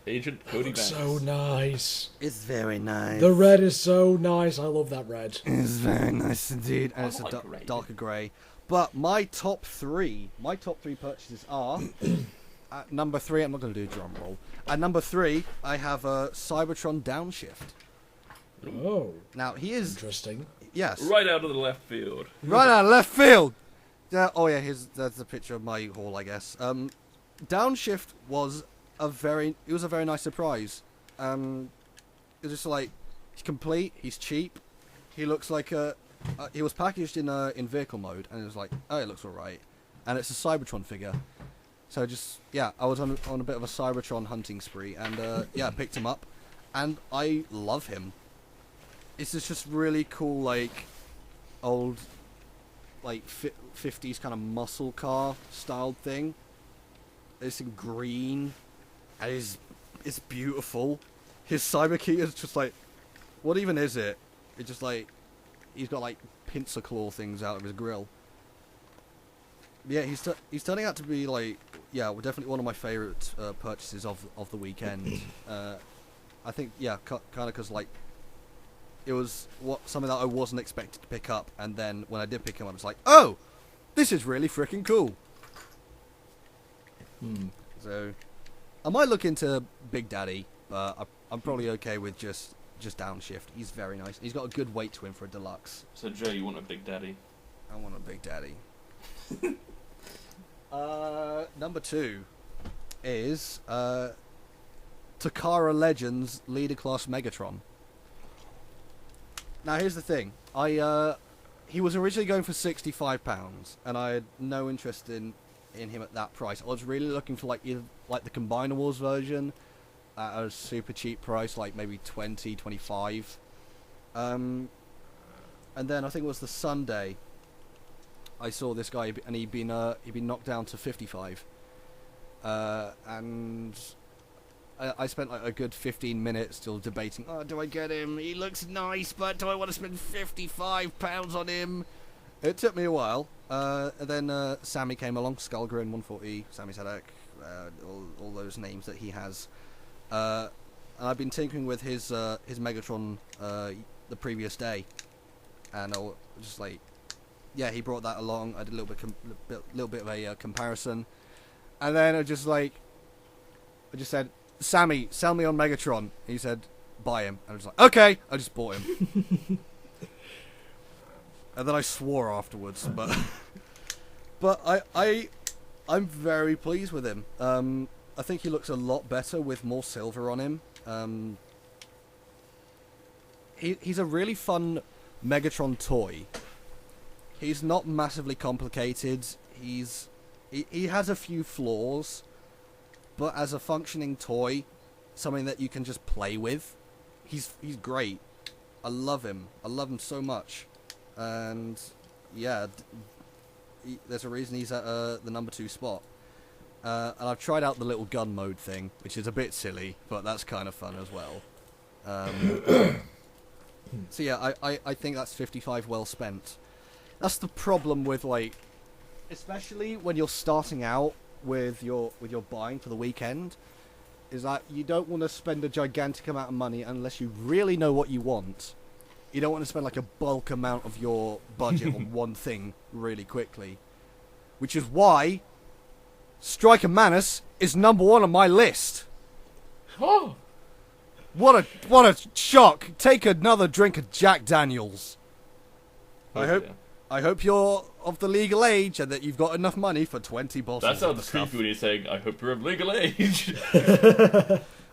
Agent Cody Looks Banks. so nice. It's very nice. The red is so nice. I love that red. It's very nice indeed, and I it's a like grey. darker grey. But my top three purchases are at number 3. I'm not going to do a drum roll. At number 3, I have a Cybertron Downshift. Oh, Now he is interesting. yes, Right out of the left field. right out of left field. Oh yeah, that's a picture of my haul, I guess. Downshift was a very nice surprise. It was just like he's complete, he's cheap, he looks like he was packaged in vehicle mode, and it was like, oh, it looks alright, and it's a Cybertron figure. So just I was on a bit of a Cybertron hunting spree, and I picked him up, and I love him. It's just really cool, like old, like 50s kind of muscle car styled thing. It's in green, and it's beautiful. His cyber key is just like, what even is it? It's just like he's got like pincer claw things out of his grill. Yeah, he's turning out to be like, yeah, definitely one of my favourite purchases of the weekend. I think, yeah, kind of because like it was something that I wasn't expected to pick up, and then when I did pick him up, I was like, oh, this is really freaking cool. So I might look into Big Daddy, but I'm probably okay with just Downshift. He's very nice. He's got a good weight to him for a deluxe. So Joe, you want a Big Daddy? I want a Big Daddy. Number 2 is Takara Legends Leader Class Megatron. Now here's the thing. He was originally going for £65, and I had no interest in him at that price. I was really looking for either the Combiner Wars version at a super cheap price, like maybe 20, 25. And then I think it was the Sunday I saw this guy, and he'd been knocked down to 55. And I spent like a good 15 minutes still debating. Oh, do I get him? He looks nice, but do I want to spend £55 on him? It took me a while. And then Sammy came along, Skullgrin 140, Sammy Sadek, all those names that he has. And I've been tinkering with his Megatron the previous day, and I was just like, yeah, he brought that along. I did a little bit of a comparison, and then I just said, Sammy, sell me on Megatron. He said, buy him. And I was like, okay. I just bought him. And then I swore afterwards, but I'm very pleased with him. I think he looks a lot better with more silver on him. He's a really fun Megatron toy. He's not massively complicated. He has a few flaws, but as a functioning toy, something that you can just play with, he's great. I love him. I love him so much. And yeah, there's a reason he's at the number 2 spot. And I've tried out the little gun mode thing, which is a bit silly, but that's kind of fun as well. So yeah, I think that's 55 well spent. That's the problem with especially when you're starting out with your buying for the weekend, is that you don't want to spend a gigantic amount of money unless you really know what you want. You don't want to spend a bulk amount of your budget on one thing really quickly, which is why Striker Manus is number 1 on my list. Oh, what a shock! Take another drink of Jack Daniels. I hope you're of the legal age and that you've got enough money for 20 bottles. that sounds creepy when you're saying, I hope you're of legal age.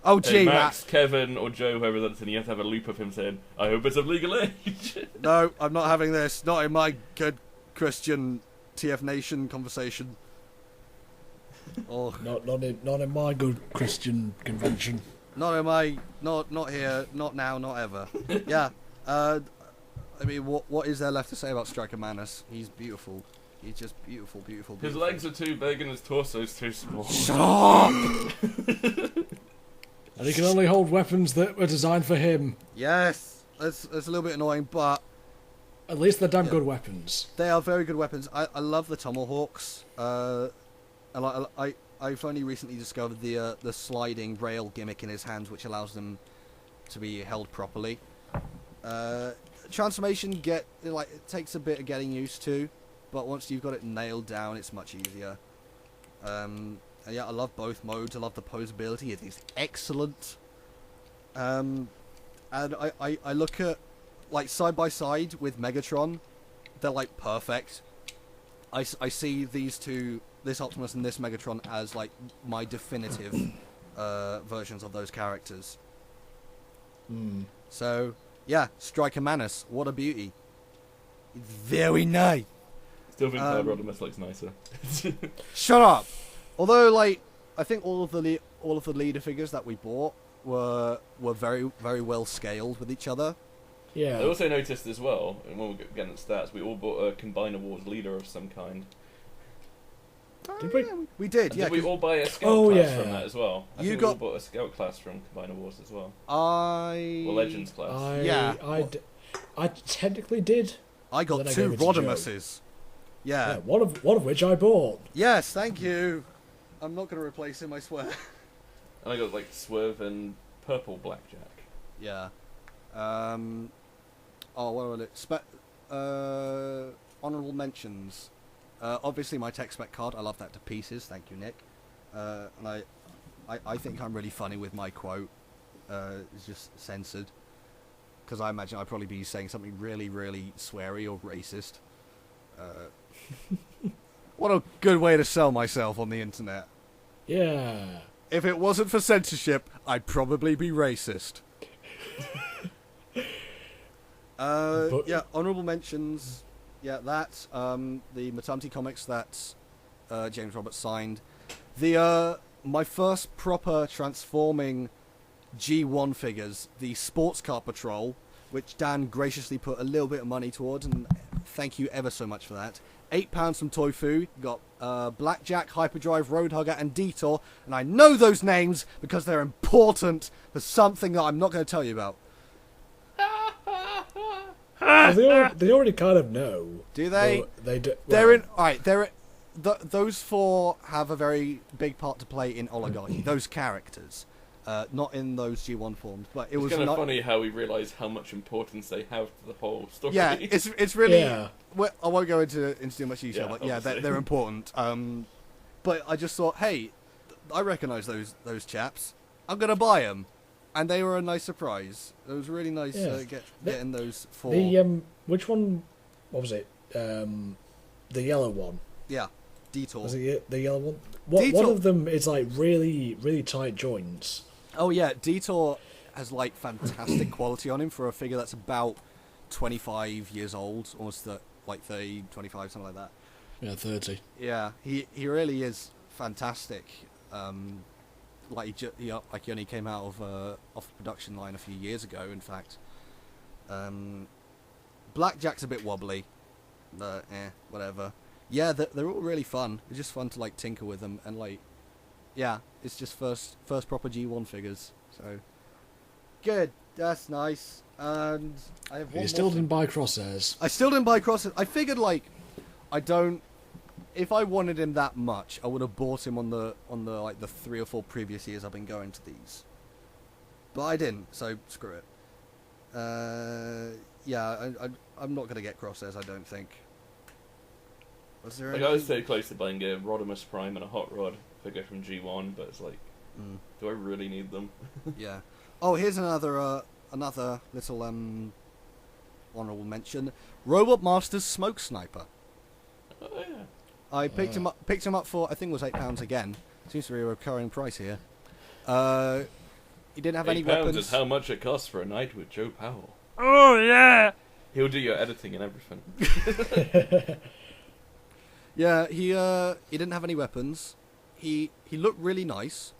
Oh, gee, hey, Max, Matt. Kevin, or Joe, whoever that's in, you have to have a loop of him saying, I hope it's of legal age. No, I'm not having this. Not in my good Christian TFNation conversation. Oh, Not in my good Christian convention. not in my not here, not now, not ever. Yeah. I mean, what is there left to say about Striker Manus? He's beautiful. He's just beautiful, beautiful, His beautiful. legs are too big and his torso's too small. Shut up! And he can only hold weapons that were designed for him. Yes, it's a little bit annoying, but At least they're damn good weapons. they are very good weapons. I love the Tomahawks. And I've only recently discovered the sliding rail gimmick in his hands, which allows them to be held properly. Transformation it takes a bit of getting used to, but once you've got it nailed down, it's much easier. And yeah, I love both modes. I love the posability. It is excellent. And I look at side by side with Megatron, they're perfect. I see these two, this Optimus and this Megatron, as my definitive versions of those characters. So yeah, Striker Manus, what a beauty. It's very nice. Still think Cloud Rodimus looks nicer. Shut up. Although I think all of the leader figures that we bought were very, very well scaled with each other. Yeah. I also noticed as well, and when we get into stats, we all bought a Combiner Wars leader of some kind. Did we? Yeah, we did. And Yeah, did we 'cause all buy a scout class yeah. from that as well? I You think got- we all bought a scout class from Combiner Wars as well. I Or Legends class. Yeah. I technically did. got Then I 2 gave it to Joe. Rodimuses. Yeah. one of which I bought. Yes, thank you. I'm not going to replace him, I swear. And I got like Swerve and Purple Blackjack. Yeah. What were it? Honourable mentions. Obviously, my tech spec card. I love that to pieces. Thank you, Nick. And I think I'm really funny with my quote. It's just censored. Because I imagine I'd probably be saying something really, really sweary or racist. What a good way to sell myself on the internet. Yeah. If it wasn't for censorship, I'd probably be racist. Yeah, honourable mentions. Yeah, that. The Matante comics that James Roberts signed. My first proper transforming G1 figures, the Sports Car Patrol, which Dan graciously put a little bit of money towards, and thank you ever so much for that. £8 from Toy Fu. You got Blackjack, Hyperdrive, Roadhugger, and Detour, and I know those names because they're important for something that I'm not going to tell you about. Well, they already kind of know. Do they? They do. They're in. All right. Those four have a very big part to play in Oligarchy. Those characters, not in those G1 forms, but it was kind of not funny how we realise how much importance they have to the whole story. Yeah, it's really. Yeah. Well, I won't go into too much detail, Yeah, but yeah, obviously. they're important. But I just thought, hey, I recognise those chaps. I'm gonna buy them, and they were a nice surprise. It was really nice Yeah. getting those four. The which one? What was it? The yellow one. Yeah, Detour. Was it the yellow one? One Detour. of them is like really, really tight joints. Oh yeah, Detour has like fantastic quality on him for a figure that's about 25 years old, almost like 30, 25, something like that. Yeah, 30. Yeah, he really is fantastic. Like he only came out of off the production line a few years ago. In fact, Blackjack's a bit wobbly, but whatever. Yeah, they're all really fun. It's just fun to like tinker with them, and like, yeah, it's just first proper G1 figures. So good, that's nice. And I have one You more still thing. didn't buy Crosshairs. I still didn't buy Crosshairs. I figured like, if I wanted him that much, I would have bought him on the like the 3 or 4 previous years I've been going to these. But I didn't, so screw it. Yeah, I'm not gonna get Crosshairs, I don't think. Was there Like, I was anything? so close to buying a Rodimus Prime and a Hot Rod figure from G1, but it's like, do I really need them? Yeah. Oh, here's another little honourable mention. Robot Master's Smoke Sniper. Oh yeah. I picked him up for, I think it was £8 again. Seems to be a recurring price here. He didn't have any £8 weapons. is how much it costs for a night with Joe Powell. Oh yeah. He'll do your editing and everything. Yeah, he didn't have any weapons. He looked really nice.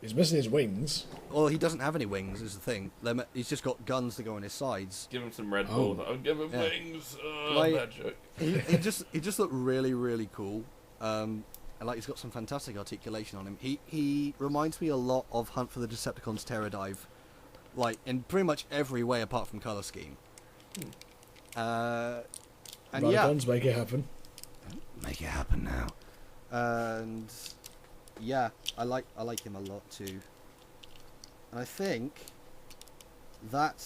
He's missing his wings. Well, he doesn't have any wings, is the thing. He's just got guns to go on his sides. Give him some Red Oh. Bull. I'll give him Yeah. wings. Like- Bad joke. He just looked really, really cool. And like he's got some fantastic articulation on him. He reminds me a lot of Hunt for the Decepticons Terror Dive, like in pretty much every way apart from color scheme. And yeah, Radicons, make it happen. make it happen now. And yeah, I like him a lot too. And I think that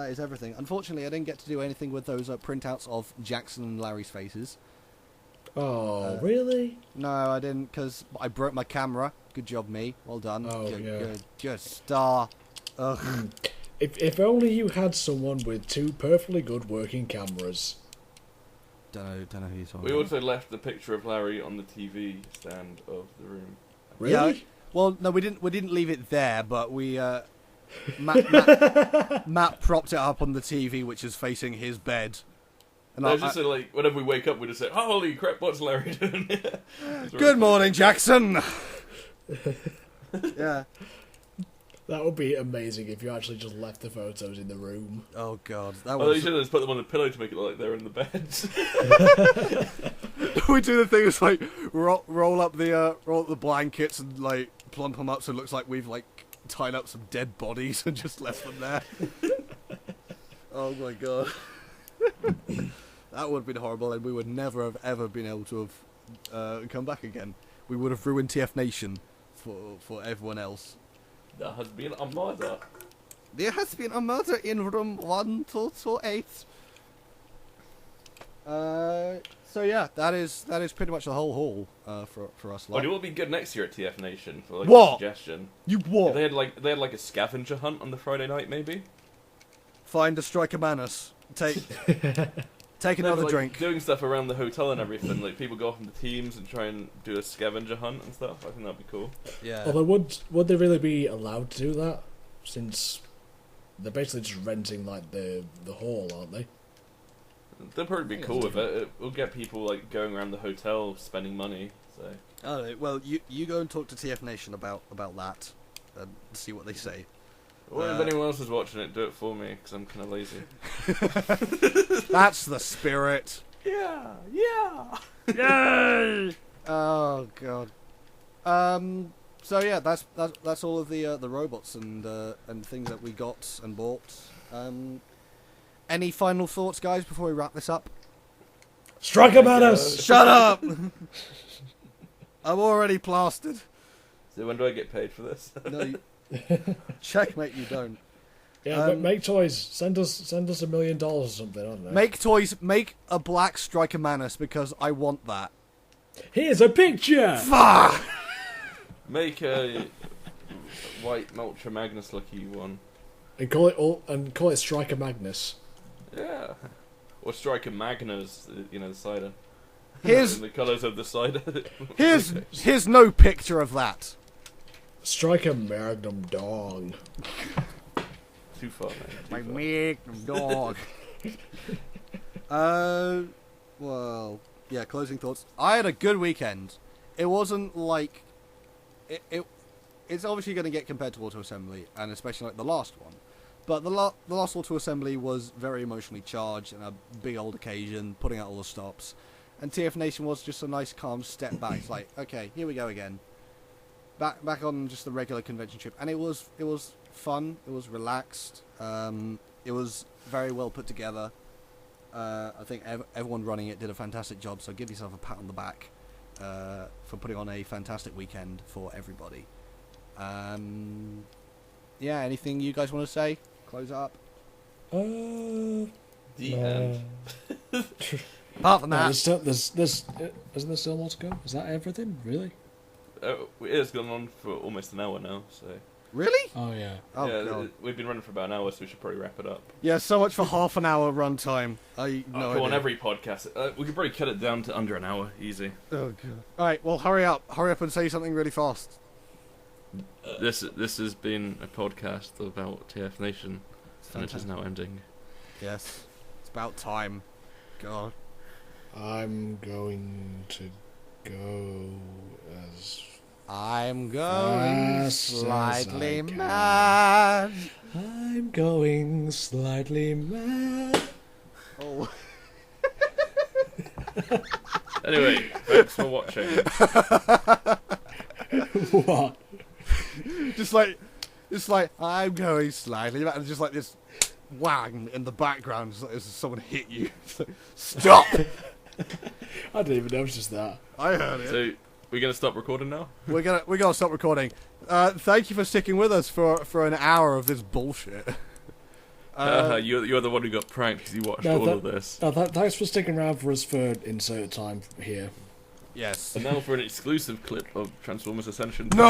is everything. Unfortunately, I didn't get to do anything with those printouts of Jackson and Larry's faces. Oh, really? No, I didn't, because I broke my camera. Good job, me. Well done. Oh, yeah. Good star. Ugh. If only you had someone with 2 perfectly good working cameras. Don't know who you're talking We about. also left the picture of Larry on the TV stand of the room. Really? Yeah, well, no, we didn't leave it there, but we Matt propped it up on the TV, which is facing his bed. And I just said, like, whenever we wake up, we just say, "Holy crap, what's Larry doing here?" good morning, Jackson. Yeah. That would be amazing if you actually just left the photos in the room. Oh God, that Well, you was. should have just put them on a pillow to make it look like they're in the bed. We do the thing. It's like roll up the blankets and like plump them up so it looks like we've like tied up some dead bodies and just left them there. Oh my God. That would have been horrible, and we would never have ever been able to have come back again. We would have ruined TF Nation for everyone else. There has been a murder. There has been a murder in room 1228. So yeah, that is pretty much the whole haul for us. Oh, it would be good next year at TF Nation for like What? a suggestion. You If what? they had like a scavenger hunt on the Friday night, maybe. Find a striker manus. Take another Like, drink. Doing stuff around the hotel and everything. Like people go off into teams and try and do a scavenger hunt and stuff. I think that'd be cool. Yeah. Although, would they really be allowed to do that? Since they're basically just renting like the hall, aren't they? They'd probably be cool with it. We'll get people like going around the hotel spending money. So Oh, well, you go and talk to TF Nation about that and see what they say. well, if anyone else is watching it, do it for me because I'm kind of lazy. That's the spirit. Yeah. Yay! Oh god. So yeah, that's all of the robots and things that we got and bought. Any final thoughts, guys, before we wrap this up? Striker Manus! Shut up! I'm already plastered. So when do I get paid for this? No, checkmate, you don't. Yeah, but make toys. Send us $1 million or something. I don't know. Make toys. Make a black striker manus because I want that. Here's a picture. Fuck! Make a white Ultra Magnus lucky one. And call it Striker Magnus. Yeah. Or Striker Magnus, the cider. Here's the colours of the cider. here's no picture of that. Striker Magnum Dong. Too far, man. My Too far. dog. Well, yeah. Closing thoughts. I had a good weekend. It wasn't like it's obviously going to get compared to Auto Assembly, and especially like the last one. But the last Auto Assembly was very emotionally charged and a big old occasion, putting out all the stops. And TF Nation was just a nice, calm step back. It's like, okay, here we go again. Back on just the regular convention trip, and it was fun. It was relaxed. It was very well put together. I think everyone running it did a fantastic job. So give yourself a pat on the back for putting on a fantastic weekend for everybody. Yeah. Anything you guys want to say? Close it up. The end. Apart from No, that, there's isn't there still more to go? Is that everything? Really? It's gone on for almost an hour now, so... really? Oh yeah. Oh yeah, god. we've been running for about an hour, so we should probably wrap it up. Yeah. So much for half an hour runtime. I no Come idea. on, every podcast. We could probably cut it down to under an hour, easy. Oh god. All right. Well, hurry up and say something really fast. This has been a podcast about TF Nation, and it is now ending. Yes. It's about time. God. I'm going to go as I'm going slightly can. mad. I'm going slightly mad. Oh. Anyway, thanks for watching. What? Just like I'm going slightly mad. And just like this whang in the background, just like as someone hit you. It's like, stop! I didn't even notice that. I heard it. So, we're gonna stop recording now? We're gonna stop recording. Thank you for sticking with us for an hour of this bullshit. You're the one who got pranked because you watched all of this. Thanks for sticking around for us for insert time here. Yes. And now for an exclusive clip of Transformers Ascension. No!